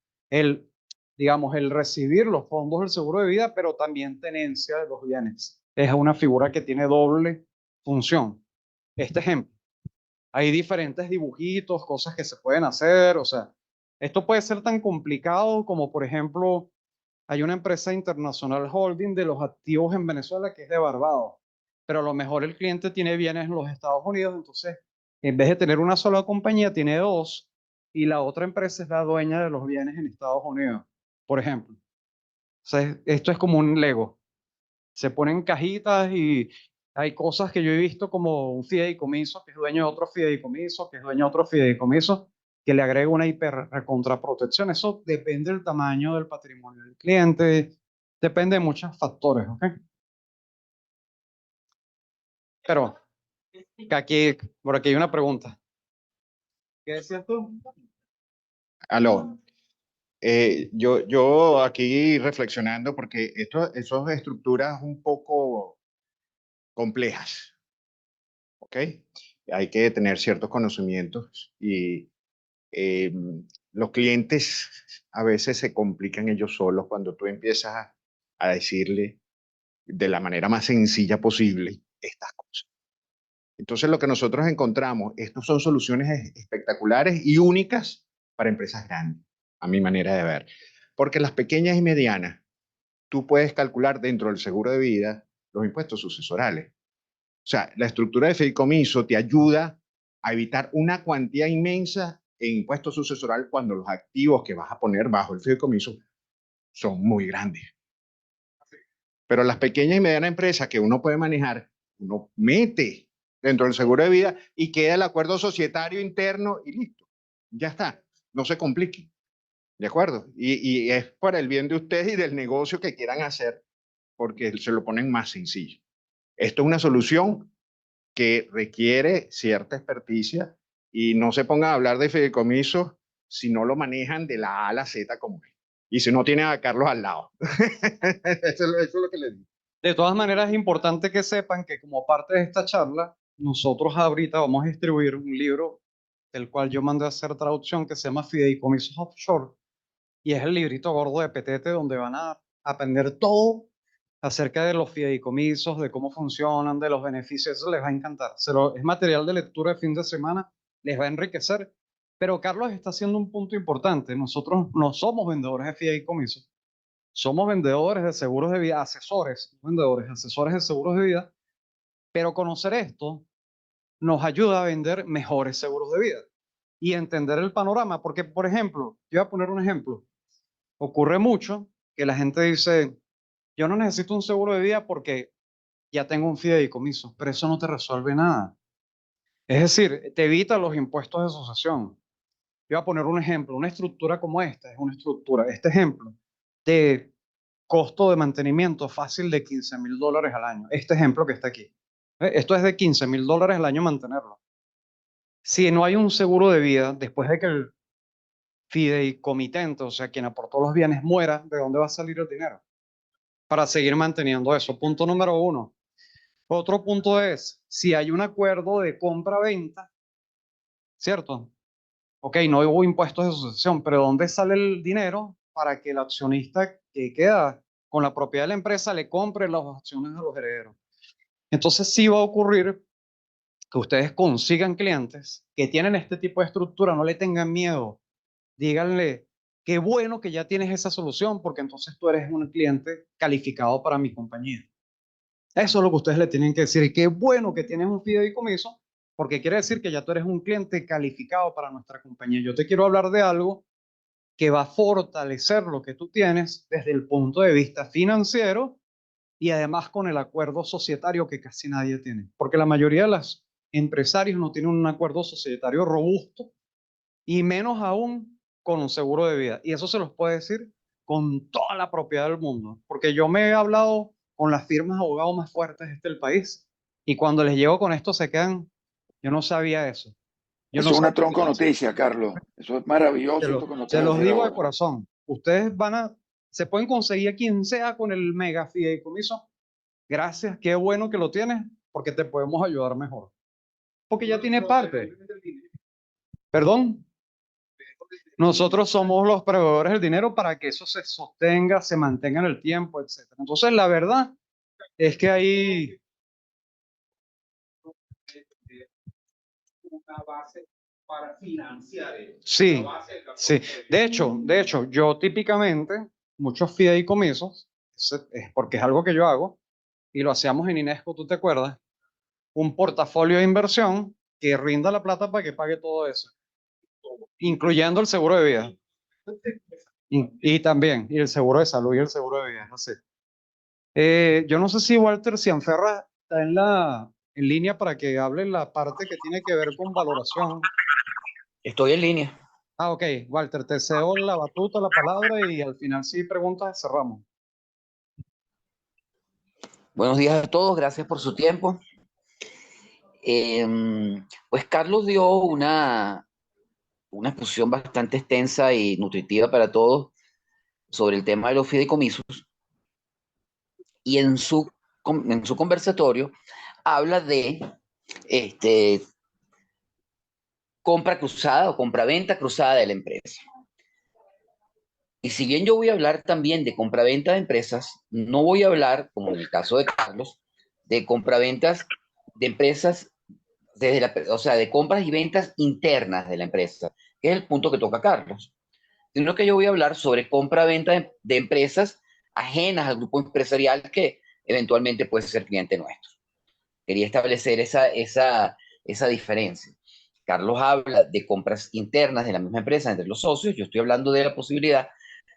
digamos, el recibir los fondos del seguro de vida, pero también tenencia de los bienes. Es una figura que tiene doble función. Este ejemplo. Hay diferentes dibujitos, cosas que se pueden hacer, o sea, esto puede ser tan complicado como, por ejemplo, hay una empresa internacional holding de los activos en Venezuela que es de Barbados, pero a lo mejor el cliente tiene bienes en los Estados Unidos, entonces, en vez de tener una sola compañía, tiene dos, y la otra empresa es la dueña de los bienes en Estados Unidos, por ejemplo. O sea, esto es como un Lego. Se ponen cajitas y hay cosas que yo he visto como un fideicomiso que es dueño de otro fideicomiso, que es dueño de otro fideicomiso, que le agrega una hiper recontraprotección. Eso depende del tamaño del patrimonio del cliente, depende de muchos factores, ¿ok? Pero por aquí hay una pregunta. ¿Qué decías tú? Aló. Yo aquí reflexionando porque esas son estructuras un poco complejas, ¿ok? Hay que tener ciertos conocimientos y eh, los clientes a veces se complican ellos solos cuando tú empiezas a decirle de la manera más sencilla posible estas cosas. Entonces lo que nosotros encontramos, estas son soluciones espectaculares y únicas para empresas grandes, a mi manera de ver. Porque las pequeñas y medianas, tú puedes calcular dentro del seguro de vida los impuestos sucesorales. O sea, la estructura de fideicomiso te ayuda a evitar una cuantía inmensa en impuestos sucesoral cuando los activos que vas a poner bajo el fideicomiso son muy grandes. Pero las pequeñas y medianas empresas que uno puede manejar, uno mete dentro del seguro de vida y queda el acuerdo societario interno y listo. Ya está, no se complique. ¿De acuerdo? Y es para el bien de ustedes y del negocio que quieran hacer, porque se lo ponen más sencillo. Esto es una solución que requiere cierta experticia y no se pongan a hablar de fideicomisos si no lo manejan de la A a la Z como es. Y si no tienen a Carlos al lado. Eso es lo que les digo. De todas maneras, es importante que sepan que como parte de esta charla, nosotros ahorita vamos a distribuir un libro del cual yo mandé a hacer traducción que se llama Fideicomisos Offshore, y es el librito gordo de Petete donde van a aprender todo acerca de los fideicomisos, de cómo funcionan, de los beneficios. Eso les va a encantar. Es material de lectura de fin de semana, les va a enriquecer. Pero Carlos está haciendo un punto importante. Nosotros no somos vendedores de fideicomisos, somos vendedores de seguros de vida, asesores, no vendedores, asesores de seguros de vida, pero conocer esto nos ayuda a vender mejores seguros de vida y entender el panorama, porque, por ejemplo, yo voy a poner un ejemplo. Ocurre mucho que la gente dice, yo no necesito un seguro de vida porque ya tengo un fideicomiso, pero eso no te resuelve nada. Es decir, te evita los impuestos de asociación. Yo voy a poner un ejemplo, una estructura como esta, es una estructura, este ejemplo, de costo de mantenimiento fácil de $15,000 al año. Este ejemplo que está aquí. Esto es de $15,000 al año mantenerlo. Si no hay un seguro de vida, después de que el fideicomitente, o sea, quien aportó los bienes, muera, ¿de dónde va a salir el dinero? Para seguir manteniendo eso. Punto número uno. Otro punto es, si hay un acuerdo de compra-venta, ¿cierto? Ok, no hubo impuestos de sucesión, pero ¿dónde sale el dinero para que el accionista que queda con la propiedad de la empresa le compre las acciones a los herederos? Entonces sí va a ocurrir que ustedes consigan clientes que tienen este tipo de estructura, no le tengan miedo. Díganle, qué bueno que ya tienes esa solución, porque entonces tú eres un cliente calificado para mi compañía. Eso es lo que ustedes le tienen que decir. Y qué bueno que tienes un fideicomiso, porque quiere decir que ya tú eres un cliente calificado para nuestra compañía. Yo te quiero hablar de algo que va a fortalecer lo que tú tienes desde el punto de vista financiero y además con el acuerdo societario que casi nadie tiene. Porque la mayoría de los empresarios no tienen un acuerdo societario robusto y menos aún con un seguro de vida. Y eso se los puedo decir con toda la propiedad del mundo. Porque yo me he hablado con las firmas de abogados más fuertes del país y cuando les llego con esto se quedan, yo no sabía eso. Yo Eso no es una sabía tronca noticia, Carlos. Eso es maravilloso esto que nos se acabas de los decir digo de ahora. corazón. Ustedes se pueden conseguir a quien sea con el mega fideicomiso. Gracias, qué bueno que lo tienes, porque te podemos ayudar mejor. Porque ya tiene parte. Perdón. Nosotros somos los proveedores del dinero para que eso se sostenga, se mantenga en el tiempo, etc. Entonces, la verdad es que hay una base para financiar. Sí, sí. De hecho, yo típicamente, muchos fideicomisos, es porque es algo que yo hago, y lo hacíamos en Inesco, ¿tú te acuerdas? Un portafolio de inversión que rinda la plata para que pague todo eso, incluyendo el seguro de vida. Y también, y el seguro de salud y el seguro de vida, no sé. Yo no sé si Walter Cianferra está en línea para que hable la parte que tiene que ver con valoración. Estoy en línea. Ah, ok, Walter, te cedo la batuta, la palabra y al final si preguntas cerramos. Buenos días a todos, gracias por su tiempo. Pues Carlos dio una exposición bastante extensa y nutritiva para todos sobre el tema de los fideicomisos y en su conversatorio habla de compra cruzada o compra-venta cruzada de la empresa. Y si bien yo voy a hablar también de compra-venta de empresas, no voy a hablar, como en el caso de Carlos, de compra-ventas de empresas, o sea, de compras y ventas internas de la empresa, que es el punto que toca Carlos. Sino que yo voy a hablar sobre compra-venta de empresas ajenas al grupo empresarial que eventualmente puede ser cliente nuestro. Quería establecer esa diferencia. Carlos habla de compras internas de la misma empresa entre los socios. Yo estoy hablando de la posibilidad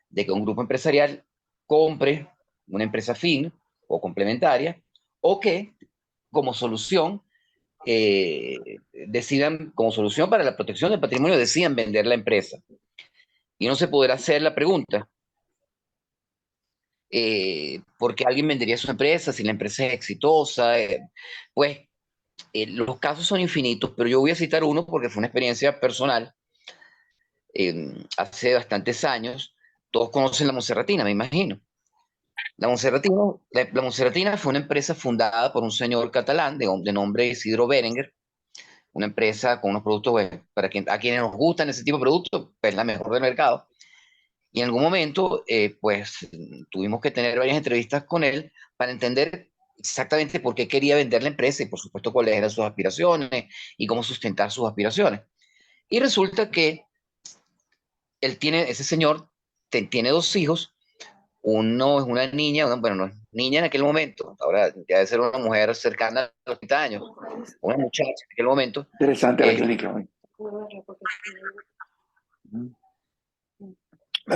de que un grupo empresarial compre una empresa fin o complementaria, o que como solución decidan, como solución para la protección del patrimonio, decidan vender la empresa. Y no se podrá hacer la pregunta, ¿por qué alguien vendería su empresa si la empresa es exitosa? Pues los casos son infinitos, pero yo voy a citar uno porque fue una experiencia personal. Hace bastantes años, todos conocen la Monserratina, me imagino. La Monserratina fue una empresa fundada por un señor catalán de nombre Isidro Berenguer, una empresa con unos productos, pues, a quienes nos gustan ese tipo de productos, pues la mejor del mercado. Y en algún momento, pues tuvimos que tener varias entrevistas con él para entender exactamente por qué quería vender la empresa y por supuesto cuáles eran sus aspiraciones y cómo sustentar sus aspiraciones. Y resulta que ese señor tiene dos hijos. Uno es una niña, bueno, no es niña en aquel momento, ahora ya debe ser una mujer cercana a los 30 años, una muchacha en aquel momento. Interesante la clínica. ¿Me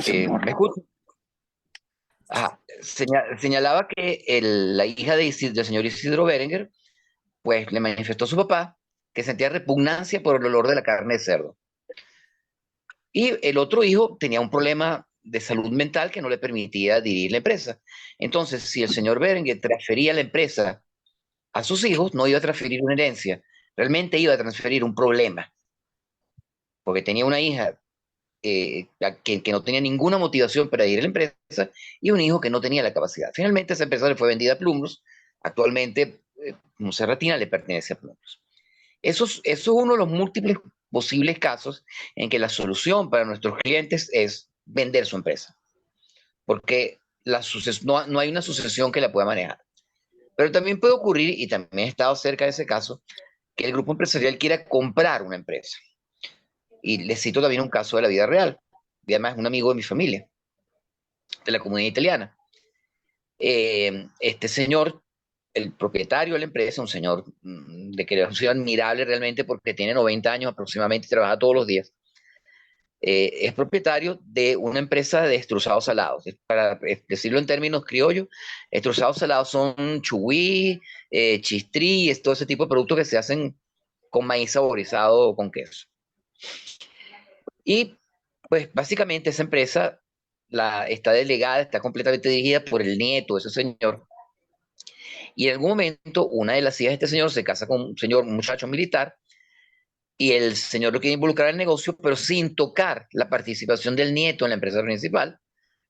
escucha? Señalaba que la hija del señor Isidro Berenguer, pues le manifestó a su papá que sentía repugnancia por el olor de la carne de cerdo. Y el otro hijo tenía un problema de salud mental que no le permitía dirigir la empresa. Entonces, si el señor Berenguer transfería la empresa a sus hijos, no iba a transferir una herencia, realmente iba a transferir un problema, porque tenía una hija que no tenía ninguna motivación para ir a la empresa y un hijo que no tenía la capacidad. Finalmente esa empresa le fue vendida a Plumros. Actualmente Monserratina le pertenece a Plumros. Eso es uno de los múltiples posibles casos en que la solución para nuestros clientes es vender su empresa, porque no hay una sucesión que la pueda manejar. Pero también puede ocurrir, y también he estado cerca de ese caso, que el grupo empresarial quiera comprar una empresa. Y les cito también un caso de la vida real. Y además es un amigo de mi familia, de la comunidad italiana. Este señor, el propietario de la empresa, un señor de que es un señor admirable realmente porque tiene 90 años aproximadamente y trabaja todos los días. Es propietario de una empresa de estruzados salados. Para decirlo en términos criollos, estruzados salados son chugüí, chistrí, todo ese tipo de productos que se hacen con maíz saborizado o con queso. Y pues básicamente esa empresa está delegada, está completamente dirigida por el nieto de ese señor. Y en algún momento una de las hijas de este señor se casa con un muchacho militar, y el señor lo quiere involucrar en el negocio, pero sin tocar la participación del nieto en la empresa principal,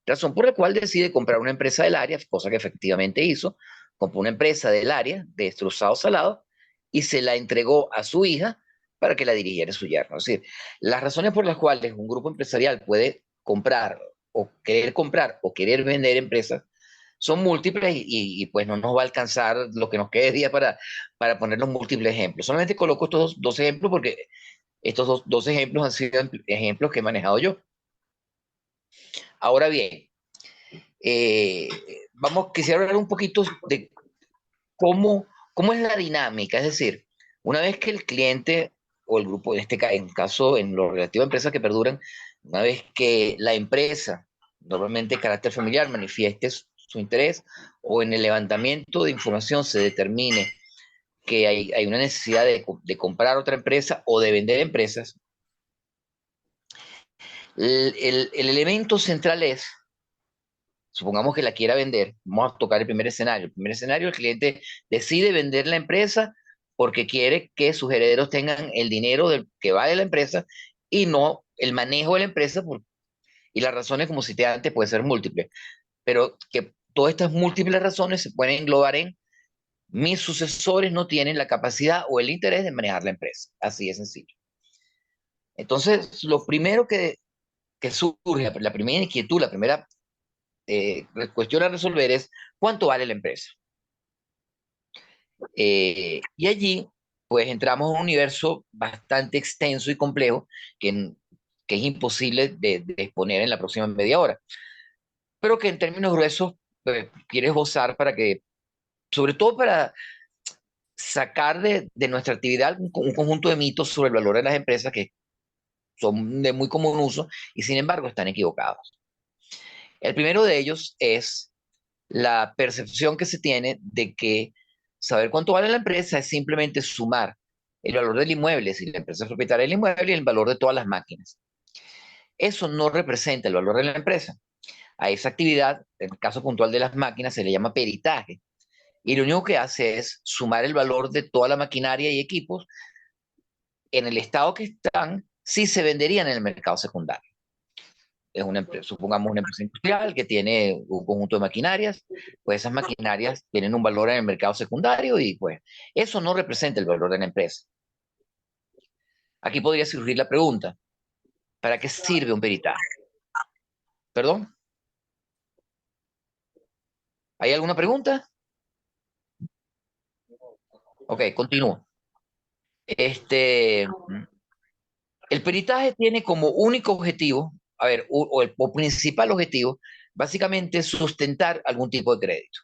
razón por la cual decide comprar una empresa del área, cosa que efectivamente hizo. Compró una empresa del área de estruzados salados y se la entregó a su hija para que la dirigiera su yerno. Es decir, las razones por las cuales un grupo empresarial puede comprar o querer vender empresas son múltiples y pues no nos va a alcanzar lo que nos quede de día para poner los múltiples ejemplos. Solamente coloco estos dos ejemplos porque estos dos ejemplos han sido ejemplos que he manejado yo. Ahora bien, quisiera hablar un poquito de cómo es la dinámica. Es decir, una vez que el cliente o el grupo, en lo relativo a empresas que perduran, una vez que la empresa, normalmente de carácter familiar, manifieste su interés o en el levantamiento de información se determine que hay una necesidad de comprar otra empresa o de vender empresas, el elemento central es, supongamos que la quiera vender, vamos a tocar el primer escenario. El primer escenario, el cliente decide vender la empresa porque quiere que sus herederos tengan el dinero que vale la empresa y no el manejo de la empresa. Y las razones, como cité antes, pueden ser múltiples, pero que todas estas múltiples razones se pueden englobar en: mis sucesores no tienen la capacidad o el interés de manejar la empresa. Así de sencillo. Entonces, lo primero que surge, la primera inquietud, la primera cuestión a resolver es: ¿cuánto vale la empresa? Y allí, pues entramos a un universo bastante extenso y complejo que es imposible de exponer en la próxima media hora, pero que en términos gruesos quiero esbozar para que, sobre todo para sacar de nuestra actividad un conjunto de mitos sobre el valor de las empresas que son de muy común uso y sin embargo están equivocados. El primero de ellos es la percepción que se tiene de que saber cuánto vale la empresa es simplemente sumar el valor del inmueble, si la empresa es propietaria del inmueble, y el valor de todas las máquinas. Eso no representa el valor de la empresa. A esa actividad, en el caso puntual de las máquinas, se le llama peritaje. Y lo único que hace es sumar el valor de toda la maquinaria y equipos en el estado que están, si se venderían en el mercado secundario. Es una empresa, supongamos una empresa industrial que tiene un conjunto de maquinarias, pues esas maquinarias tienen un valor en el mercado secundario y pues eso no representa el valor de la empresa. Aquí podría surgir la pregunta, ¿para qué sirve un peritaje? ¿Perdón? ¿Hay alguna pregunta? Ok, continúo. El peritaje tiene como único objetivo, a ver, o principal objetivo, básicamente sustentar algún tipo de crédito.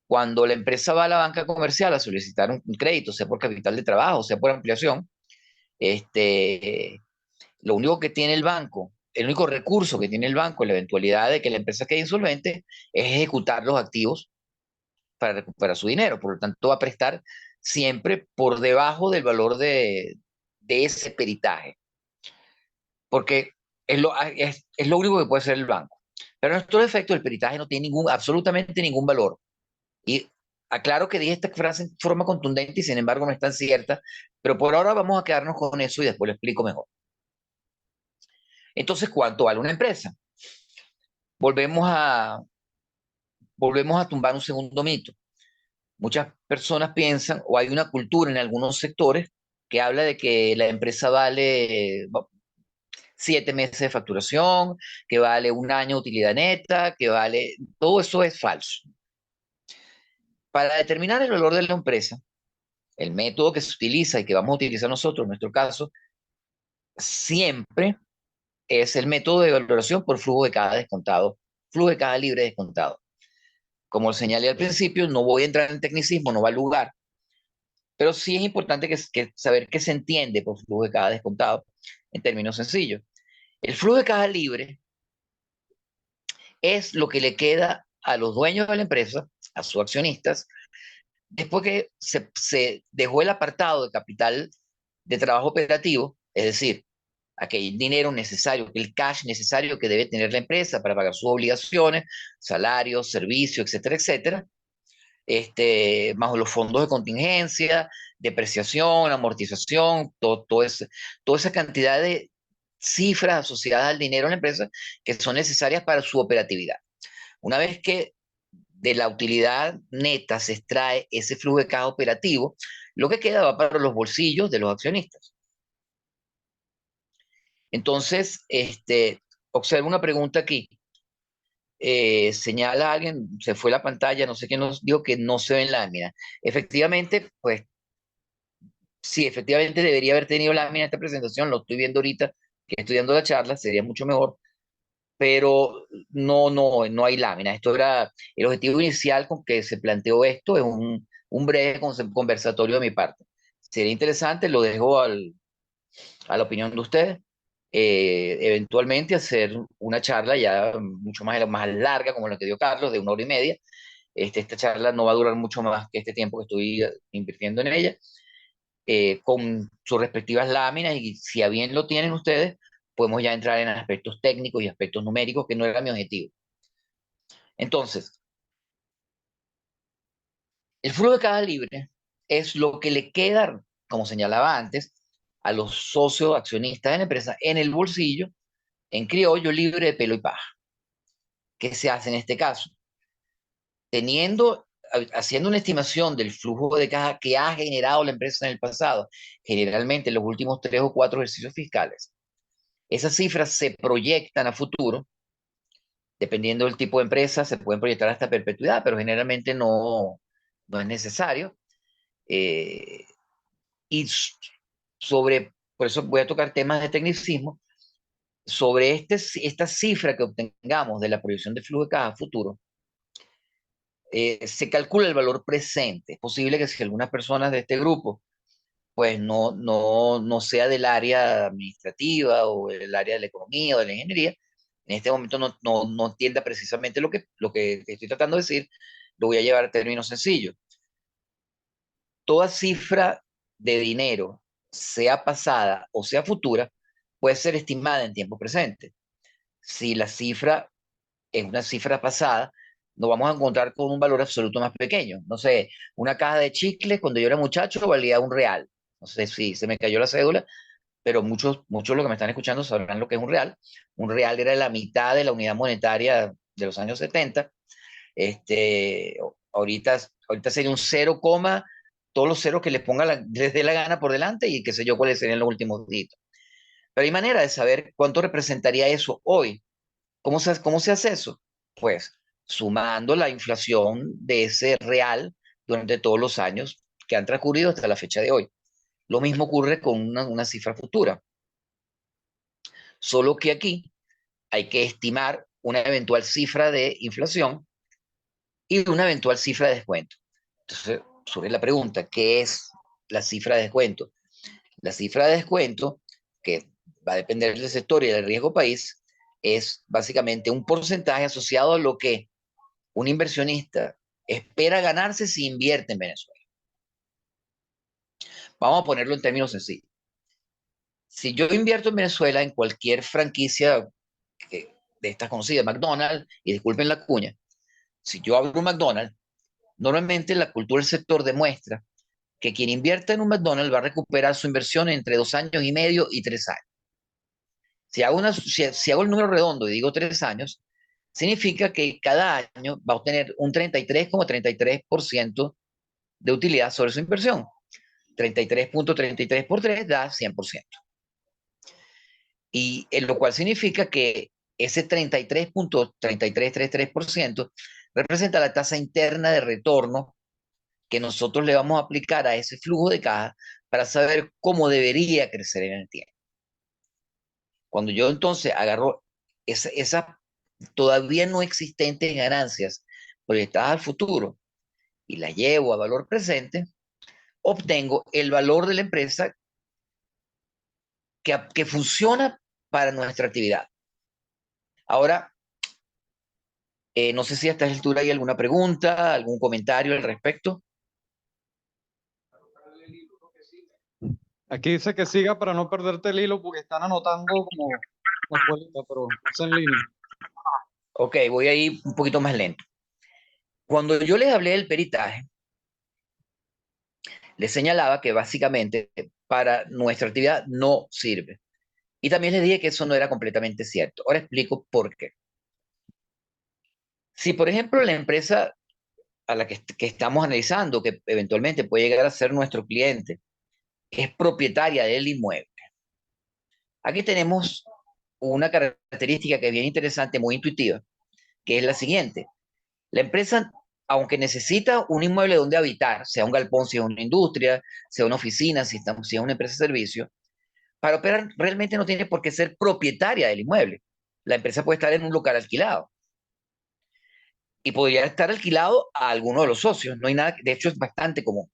Cuando la empresa va a la banca comercial a solicitar un crédito, sea por capital de trabajo, sea por ampliación, lo único que tiene el banco, el único recurso que tiene el banco en la eventualidad de que la empresa quede insolvente es ejecutar los activos para recuperar su dinero. Por lo tanto, va a prestar siempre por debajo del valor de ese peritaje, porque es lo único que puede hacer el banco. Pero en estos efectos, el peritaje no tiene absolutamente ningún valor. Y aclaro que dije esta frase en forma contundente y sin embargo no es tan cierta, pero por ahora vamos a quedarnos con eso y después lo explico mejor. Entonces, ¿cuánto vale una empresa? Volvemos a tumbar un segundo mito. Muchas personas piensan, o hay una cultura en algunos sectores que habla de que la empresa vale 7 meses de facturación, que vale un año de utilidad neta, que vale... Todo eso es falso. Para determinar el valor de la empresa, el método que se utiliza y que vamos a utilizar nosotros en nuestro caso, siempre es el método de valoración por flujo de caja descontado, flujo de caja libre descontado. Como señalé al principio, no voy a entrar en tecnicismo, no va al lugar, pero sí es importante saber qué se entiende por flujo de caja descontado en términos sencillos. El flujo de caja libre es lo que le queda a los dueños de la empresa, a sus accionistas, después que se dejó el apartado de capital de trabajo operativo, es decir, aquel dinero necesario, el cash necesario que debe tener la empresa para pagar sus obligaciones, salarios, servicios, etcétera, etcétera, más los fondos de contingencia, depreciación, amortización, toda esa cantidad de cifras asociadas al dinero en la empresa que son necesarias para su operatividad. Una vez que de la utilidad neta se extrae ese flujo de caja operativo, lo que queda va para los bolsillos de los accionistas. Entonces, observa una pregunta aquí. Señala a alguien, se fue la pantalla, no sé quién nos dijo que no se ven láminas. Efectivamente, pues sí, efectivamente debería haber tenido lámina esta presentación, lo estoy viendo ahorita, que estoy dando la charla, sería mucho mejor, pero no hay lámina. Esto era el objetivo inicial con que se planteó esto, es un breve conversatorio de mi parte. Sería interesante, lo dejo a la opinión de ustedes. Eventualmente hacer una charla ya mucho más larga, como la que dio Carlos, de 1 hora y media. Esta charla no va a durar mucho más que este tiempo que estoy invirtiendo en ella, con sus respectivas láminas, y si a bien lo tienen ustedes, podemos ya entrar en aspectos técnicos y aspectos numéricos, que no era mi objetivo. Entonces, el flujo de caja libre es lo que le queda, como señalaba antes, a los socios accionistas de la empresa en el bolsillo, en criollo, libre de pelo y paja. ¿Qué se hace en este caso? Haciendo una estimación del flujo de caja que ha generado la empresa en el pasado, generalmente en los últimos 3 o 4 ejercicios fiscales, esas cifras se proyectan a futuro. Dependiendo del tipo de empresa, se pueden proyectar hasta perpetuidad, pero generalmente no es necesario. Y por eso voy a tocar temas de tecnicismo. Sobre esta cifra que obtengamos de la proyección de flujo de caja futuro, se calcula el valor presente. Es posible que si algunas personas de este grupo pues no sea del área administrativa o del área de la economía o de la ingeniería, en este momento no entienda precisamente lo que estoy tratando de decir, lo voy a llevar a términos sencillos. Toda cifra de dinero, sea pasada o sea futura, puede ser estimada en tiempo presente. Si la cifra es una cifra pasada, nos vamos a encontrar con un valor absoluto más pequeño. No sé, una caja de chicles cuando yo era muchacho valía £1. No sé si se me cayó la cédula, pero muchos de los que me están escuchando sabrán lo que es un real. Un real era la mitad de la unidad monetaria de los años 70. Ahorita sería un 0, todos los ceros que les dé la gana por delante y qué sé yo cuáles serían los últimos dígitos. Pero hay manera de saber cuánto representaría eso hoy. ¿Cómo se hace eso? Pues sumando la inflación de ese real durante todos los años que han transcurrido hasta la fecha de hoy. Lo mismo ocurre con una cifra futura. Solo que aquí hay que estimar una eventual cifra de inflación y una eventual cifra de descuento. Entonces, surge la pregunta, ¿qué es la cifra de descuento? La cifra de descuento, que va a depender del sector y del riesgo país, es básicamente un porcentaje asociado a lo que un inversionista espera ganarse si invierte en Venezuela. Vamos a ponerlo en términos sencillos. Si yo invierto en Venezuela en cualquier franquicia de estas conocidas, McDonald's, y disculpen la cuña, si yo abro un McDonald's, normalmente la cultura del sector demuestra que quien invierta en un McDonald's va a recuperar su inversión entre 2 años y medio y 3 años. Si hago el número redondo y digo 3 años, significa que cada año va a obtener un 33,33% de utilidad sobre su inversión. 33,33 por 3 da 100%. Y lo cual significa que ese 33,3333% representa la tasa interna de retorno que nosotros le vamos a aplicar a ese flujo de caja para saber cómo debería crecer en el tiempo. Cuando yo entonces agarro esa todavía no existente ganancias proyectadas al futuro y las llevo a valor presente, obtengo el valor de la empresa que funciona para nuestra actividad. Ahora, no sé si a esta altura hay alguna pregunta, algún comentario al respecto. Aquí dice que siga para no perderte el hilo porque están anotando como la escuelita, pero es en línea. Ok, voy a ir un poquito más lento. Cuando yo les hablé del peritaje, les señalaba que básicamente para nuestra actividad no sirve. Y también les dije que eso no era completamente cierto. Ahora explico por qué. Si, por ejemplo, la empresa a la que estamos analizando, que eventualmente puede llegar a ser nuestro cliente, es propietaria del inmueble. Aquí tenemos una característica que es bien interesante, muy intuitiva, que es la siguiente. La empresa, aunque necesita un inmueble donde habitar, sea un galpón, si es una industria, sea una oficina, si es una empresa de servicio, para operar realmente no tiene por qué ser propietaria del inmueble. La empresa puede estar en un local alquilado y podría estar alquilado a alguno de los socios. No hay nada, de hecho es bastante común.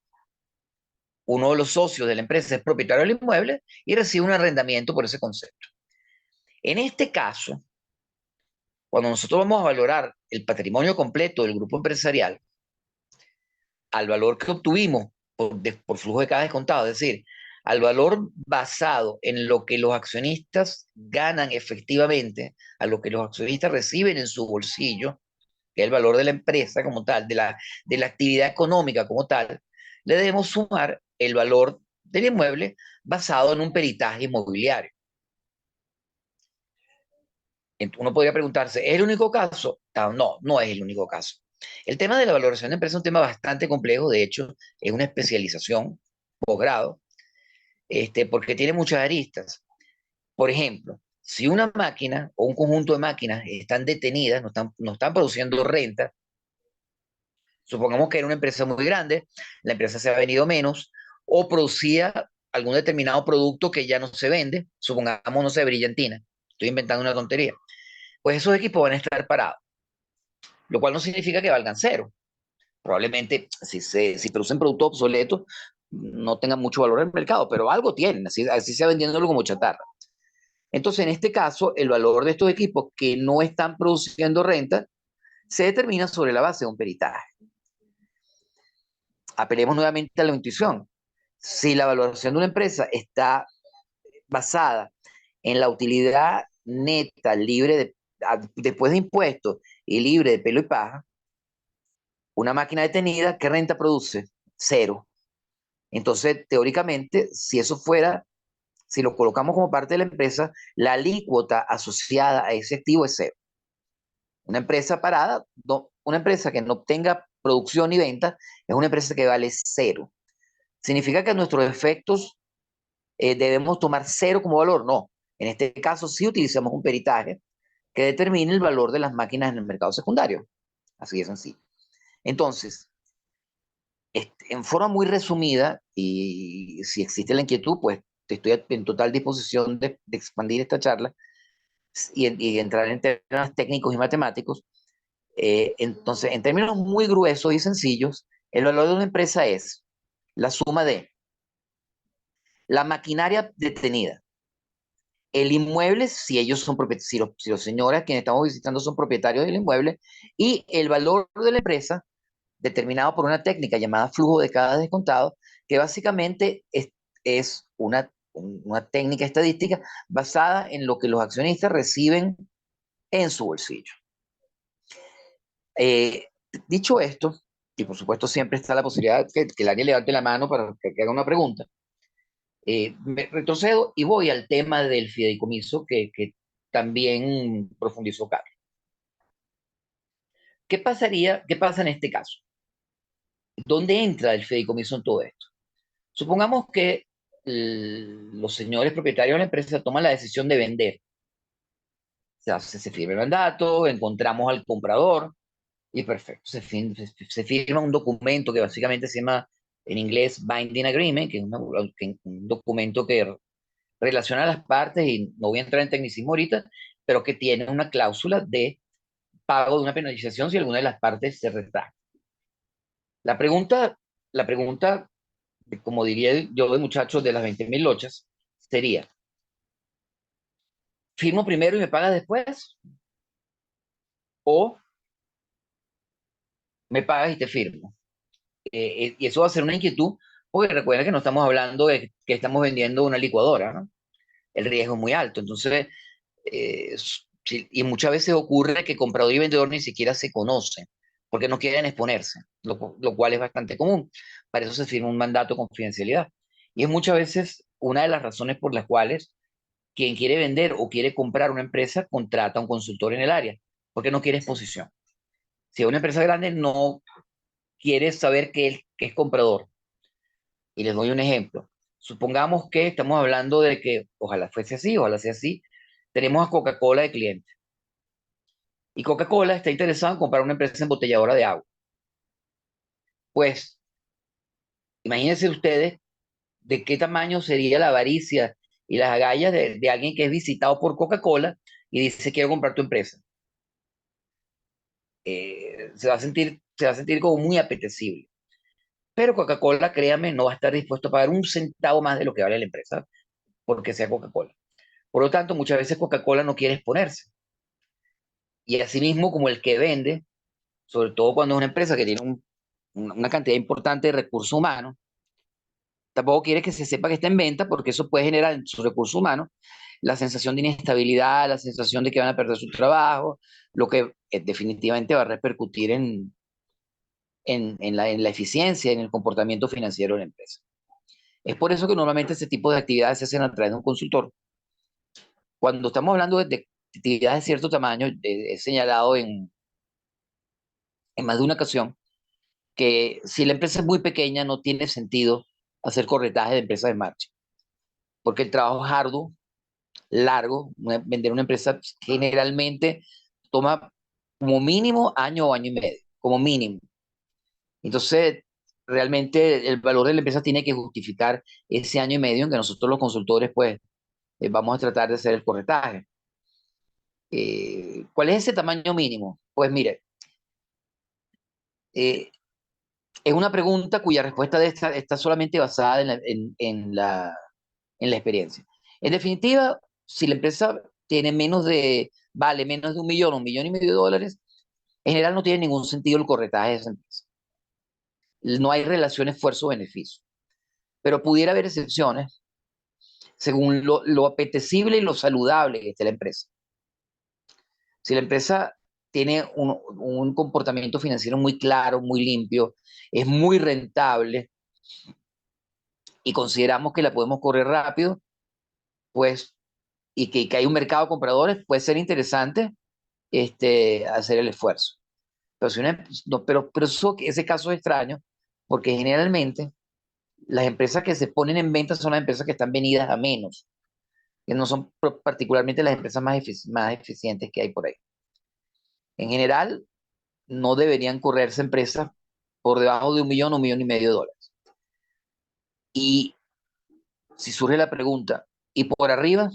Uno de los socios de la empresa es propietario del inmueble y recibe un arrendamiento por ese concepto. En este caso, cuando nosotros vamos a valorar el patrimonio completo del grupo empresarial, al valor que obtuvimos por flujo de caja descontado, es decir, al valor basado en lo que los accionistas ganan efectivamente, a lo que los accionistas reciben en su bolsillo, que es el valor de la empresa como tal, de la actividad económica como tal, le debemos sumar el valor del inmueble basado en un peritaje inmobiliario. Uno podría preguntarse, ¿es el único caso? No, no es el único caso. El tema de la valoración de empresa es un tema bastante complejo, de hecho, es una especialización, posgrado, porque tiene muchas aristas. Por ejemplo, si una máquina o un conjunto de máquinas están detenidas, no están produciendo renta, supongamos que era una empresa muy grande, la empresa se ha vendido menos o producía algún determinado producto que ya no se vende, supongamos, no sé, brillantina, estoy inventando una tontería, pues esos equipos van a estar parados, lo cual no significa que valgan cero. Probablemente si producen productos obsoletos no tengan mucho valor en el mercado, pero algo tienen, así sea vendiéndolo como chatarra. Entonces, en este caso, el valor de estos equipos que no están produciendo renta se determina sobre la base de un peritaje. Apelemos nuevamente a la intuición. Si la valoración de una empresa está basada en la utilidad neta, después de impuestos y libre de pelo y paja, una máquina detenida, ¿qué renta produce? Cero. Entonces, teóricamente, si lo colocamos como parte de la empresa, la alícuota asociada a ese activo es cero. Una empresa parada, una empresa que no tenga producción ni venta, es una empresa que vale cero. ¿Significa que a nuestros efectos debemos tomar cero como valor? No. En este caso sí utilizamos un peritaje que determine el valor de las máquinas en el mercado secundario. Así de sencillo. Entonces, en forma muy resumida, y si existe la inquietud, pues estoy en total disposición de expandir esta charla y entrar en términos técnicos y matemáticos. Entonces, en términos muy gruesos y sencillos, el valor de una empresa es la suma de la maquinaria detenida, el inmueble, si ellos son propietarios, si los señores quienes estamos visitando son propietarios del inmueble, y el valor de la empresa determinado por una técnica llamada flujo de cada descontado, que básicamente es una técnica estadística basada en lo que los accionistas reciben en su bolsillo. Dicho esto, y por supuesto siempre está la posibilidad que el área levante la mano para que haga una pregunta, me retrocedo y voy al tema del fideicomiso que también profundizó Carlos. ¿Qué pasa en este caso? ¿Dónde entra el fideicomiso en todo esto? Supongamos que los señores propietarios de la empresa toman la decisión de vender. O sea, se firma el mandato, encontramos al comprador y perfecto. Se firma un documento que básicamente se llama en inglés Binding Agreement, que es un documento que relaciona a las partes, y no voy a entrar en tecnicismo ahorita, pero que tiene una cláusula de pago de una penalización si alguna de las partes se retracta. La pregunta, como diría yo de muchachos de las 20.000 lochas, sería, ¿firmo primero y me pagas después? ¿O me pagas y te firmo? Y eso va a ser una inquietud, porque recuerda que no estamos hablando de que estamos vendiendo una licuadora, ¿no? El riesgo es muy alto. Entonces, y muchas veces ocurre que comprador y vendedor ni siquiera se conocen, porque no quieren exponerse, lo cual es bastante común. Para eso se firma un mandato de confidencialidad. Y es muchas veces una de las razones por las cuales quien quiere vender o quiere comprar una empresa contrata a un consultor en el área, porque no quiere exposición. Si es una empresa grande, no quiere saber que es comprador. Y les doy un ejemplo. Supongamos que estamos hablando de que, ojalá fuese así, ojalá sea así, tenemos a Coca-Cola de cliente. Y Coca-Cola está interesado en comprar una empresa embotelladora de agua. Pues, imagínense ustedes de qué tamaño sería la avaricia y las agallas de alguien que es visitado por Coca-Cola y dice, quiero comprar tu empresa. Se va a sentir como muy apetecible. Pero Coca-Cola, créame, no va a estar dispuesto a pagar un centavo más de lo que vale la empresa porque sea Coca-Cola. Por lo tanto, muchas veces Coca-Cola no quiere exponerse. Y asimismo, como el que vende, sobre todo cuando es una empresa que tiene una cantidad importante de recursos humanos, tampoco quiere que se sepa que está en venta porque eso puede generar en sus recursos humanos la sensación de inestabilidad, la sensación de que van a perder su trabajo, lo que definitivamente va a repercutir en la eficiencia, en el comportamiento financiero de la empresa. Es por eso que normalmente ese tipo de actividades se hacen a través de un consultor. Cuando estamos hablando de actividades de cierto tamaño, he señalado en más de una ocasión que si la empresa es muy pequeña no tiene sentido hacer corretaje de empresas en marcha, porque el trabajo es arduo, largo. Vender una empresa generalmente toma como mínimo año o año y medio, como mínimo. Entonces, realmente el valor de la empresa tiene que justificar ese año y medio en que nosotros los consultores pues vamos a tratar de hacer el corretaje. ¿Cuál es ese tamaño mínimo? Pues mire, es una pregunta cuya respuesta de está solamente basada en la experiencia. En definitiva, si la empresa vale menos de $1 millón, $1,5 millones, en general no tiene ningún sentido el corretaje de esa empresa. No hay relación esfuerzo-beneficio. Pero pudiera haber excepciones según lo apetecible y lo saludable que esté la empresa. Si la empresa tiene un comportamiento financiero muy claro, muy limpio, es muy rentable y consideramos que la podemos correr rápido, pues, y que hay un mercado de compradores, puede ser interesante hacer el esfuerzo. Pero, ese caso es extraño, porque generalmente las empresas que se ponen en venta son las empresas que están venidas a menos, que no son particularmente las empresas más eficientes que hay por ahí. En general, no deberían correrse empresas por debajo de $1 millón o $1,5 millones. Y si surge la pregunta, ¿y por arriba?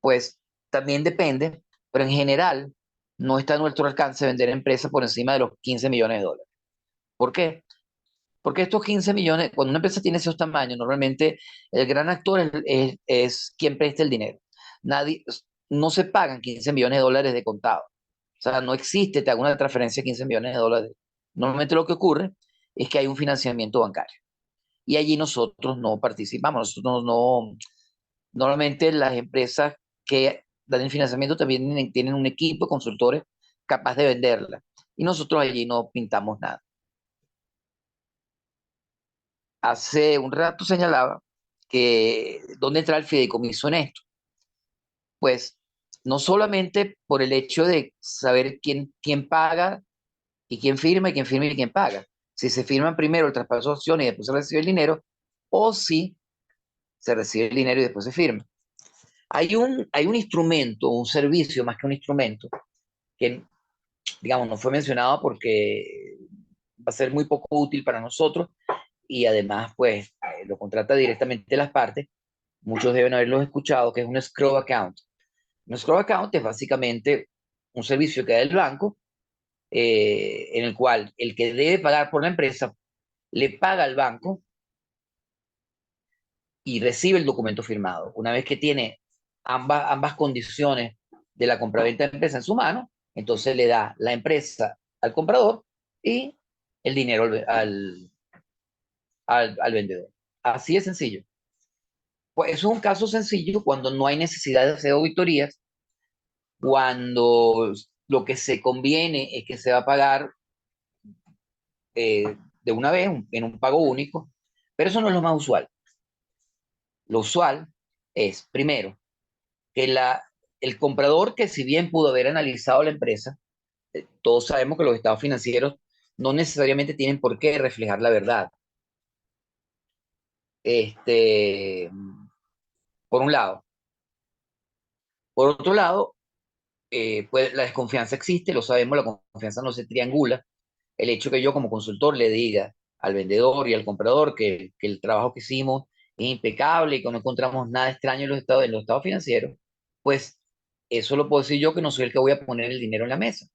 Pues también depende, pero en general no está a nuestro alcance vender empresas por encima de los $15 millones. ¿Por qué? Porque estos 15 millones, cuando una empresa tiene esos tamaños, normalmente el gran actor es quien presta el dinero. No se pagan $15 millones de contado. O sea, no existe, te hago una transferencia de $15 millones. Normalmente lo que ocurre es que hay un financiamiento bancario. Y allí nosotros no participamos. Normalmente las empresas que dan el financiamiento también tienen un equipo de consultores capaz de venderla. Y nosotros allí no pintamos nada. Hace un rato señalaba que dónde entra el fideicomiso en esto. Pues no solamente por el hecho de saber quién paga y quién firma y quién firma y quién paga. Si se firma primero el traspaso de acciones y después se recibe el dinero, o si se recibe el dinero y después se firma. Hay un instrumento, un servicio más que un instrumento, que, digamos, no fue mencionado porque va a ser muy poco útil para nosotros y además, pues, lo contrata directamente las partes. Muchos deben haberlos escuchado, que es un escrow account. Un escrow account es básicamente un servicio que da el banco, en el cual el que debe pagar por la empresa le paga al banco y recibe el documento firmado. Una vez que tiene ambas condiciones de la compraventa de empresa en su mano, entonces le da la empresa al comprador y el dinero al vendedor. Así de sencillo. Pues eso es un caso sencillo cuando no hay necesidad de hacer auditorías, cuando lo que se conviene es que se va a pagar de una vez en un pago único, pero eso no es lo más usual. Lo usual es, primero, que el comprador, que si bien pudo haber analizado la empresa, todos sabemos que los estados financieros no necesariamente tienen por qué reflejar la verdad. Por un lado. Por otro lado, pues la desconfianza existe, lo sabemos, la confianza no se triangula. El hecho que yo como consultor le diga al vendedor y al comprador que el trabajo que hicimos es impecable y que no encontramos nada extraño en los estados financieros, pues eso lo puedo decir yo, que no soy el que voy a poner el dinero en la mesa.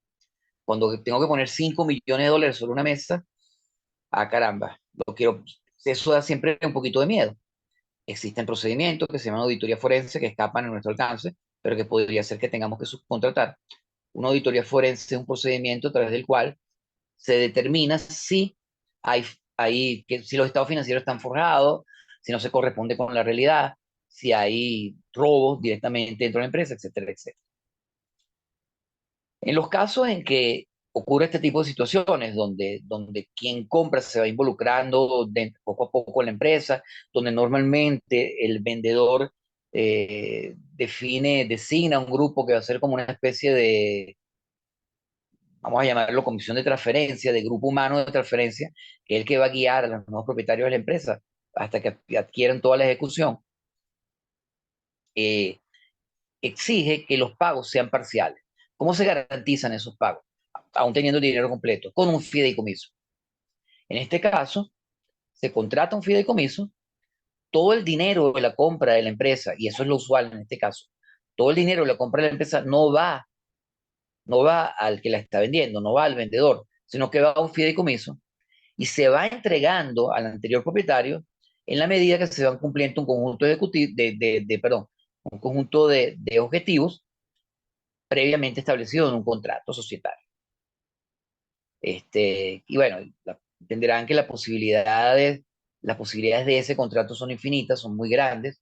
Cuando tengo que poner $5 millones sobre una mesa, caramba, eso da siempre un poquito de miedo. Existen procedimientos que se llaman auditoría forense que escapan a nuestro alcance, pero que podría ser que tengamos que subcontratar. Una auditoría forense es un procedimiento a través del cual se determina si si los estados financieros están forjados, si no se corresponde con la realidad, si hay robos directamente dentro de la empresa, etcétera, etcétera. En los casos en que ocurre este tipo de situaciones, donde quien compra se va involucrando poco a poco en la empresa, donde normalmente el vendedor designa un grupo que va a ser como una especie de, vamos a llamarlo comisión de transferencia, de grupo humano de transferencia, que es el que va a guiar a los nuevos propietarios de la empresa hasta que adquieran toda la ejecución, exige que los pagos sean parciales. ¿Cómo se garantizan esos pagos? Aún teniendo el dinero completo, con un fideicomiso. En este caso, se contrata un fideicomiso, todo el dinero de la compra de la empresa, y eso es lo usual en este caso, todo el dinero de la compra de la empresa no va al que la está vendiendo, no va al vendedor, sino que va a un fideicomiso y se va entregando al anterior propietario en la medida que se van cumpliendo un conjunto un conjunto de objetivos previamente establecidos en un contrato societario. Y bueno, entenderán que las posibilidades de ese contrato son infinitas, son muy grandes,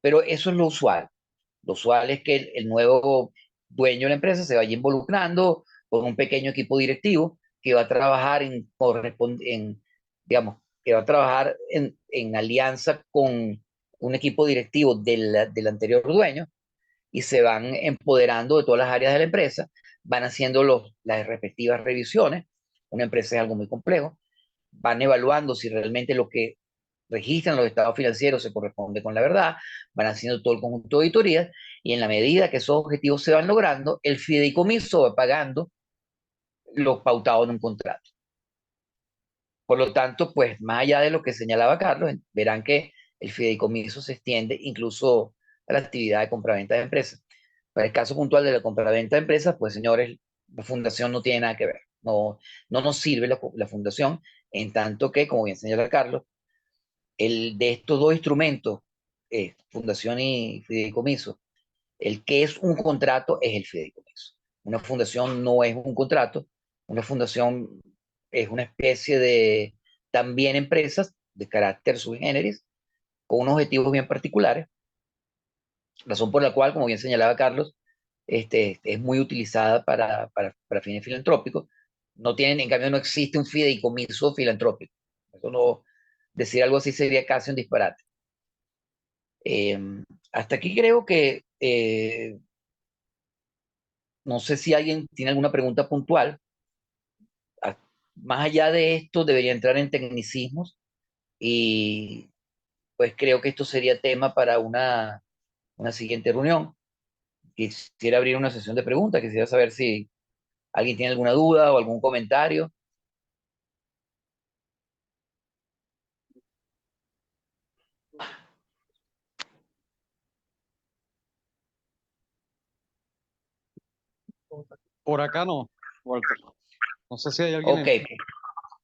pero eso es lo usual. Lo usual es que el nuevo dueño de la empresa se vaya involucrando con un pequeño equipo directivo que va a trabajar digamos, que va a trabajar en alianza con un equipo directivo del anterior dueño y se van empoderando de todas las áreas de la empresa, van haciendo las respectivas revisiones. Una empresa es algo muy complejo, van evaluando si realmente lo que registran los estados financieros se corresponde con la verdad, van haciendo todo el conjunto de auditorías y en la medida que esos objetivos se van logrando, el fideicomiso va pagando lo pautado en un contrato. Por lo tanto, pues más allá de lo que señalaba Carlos, verán que el fideicomiso se extiende incluso a la actividad de compraventa de empresas. Para el caso puntual de la compraventa de empresas, pues señores, la fundación no tiene nada que ver. No, no nos sirve la fundación, en tanto que, como bien señala Carlos, de estos dos instrumentos, fundación y fideicomiso, el que es un contrato es el fideicomiso. Una fundación no es un contrato, una fundación es una especie de también empresas de carácter sui generis, con unos objetivos bien particulares, razón por la cual, como bien señalaba Carlos, es muy utilizada para fines filantrópicos. No tienen, en cambio, no existe un fideicomiso filantrópico. Eso no, decir algo así sería casi un disparate. Hasta aquí creo que no sé si alguien tiene alguna pregunta puntual. Ah, Más allá de esto, debería entrar en tecnicismos y pues creo que esto sería tema para una siguiente reunión. Quisiera abrir una sesión de preguntas, quisiera saber si alguien tiene alguna duda o algún comentario. Por acá no, Walter. No sé si hay alguien Ok, en...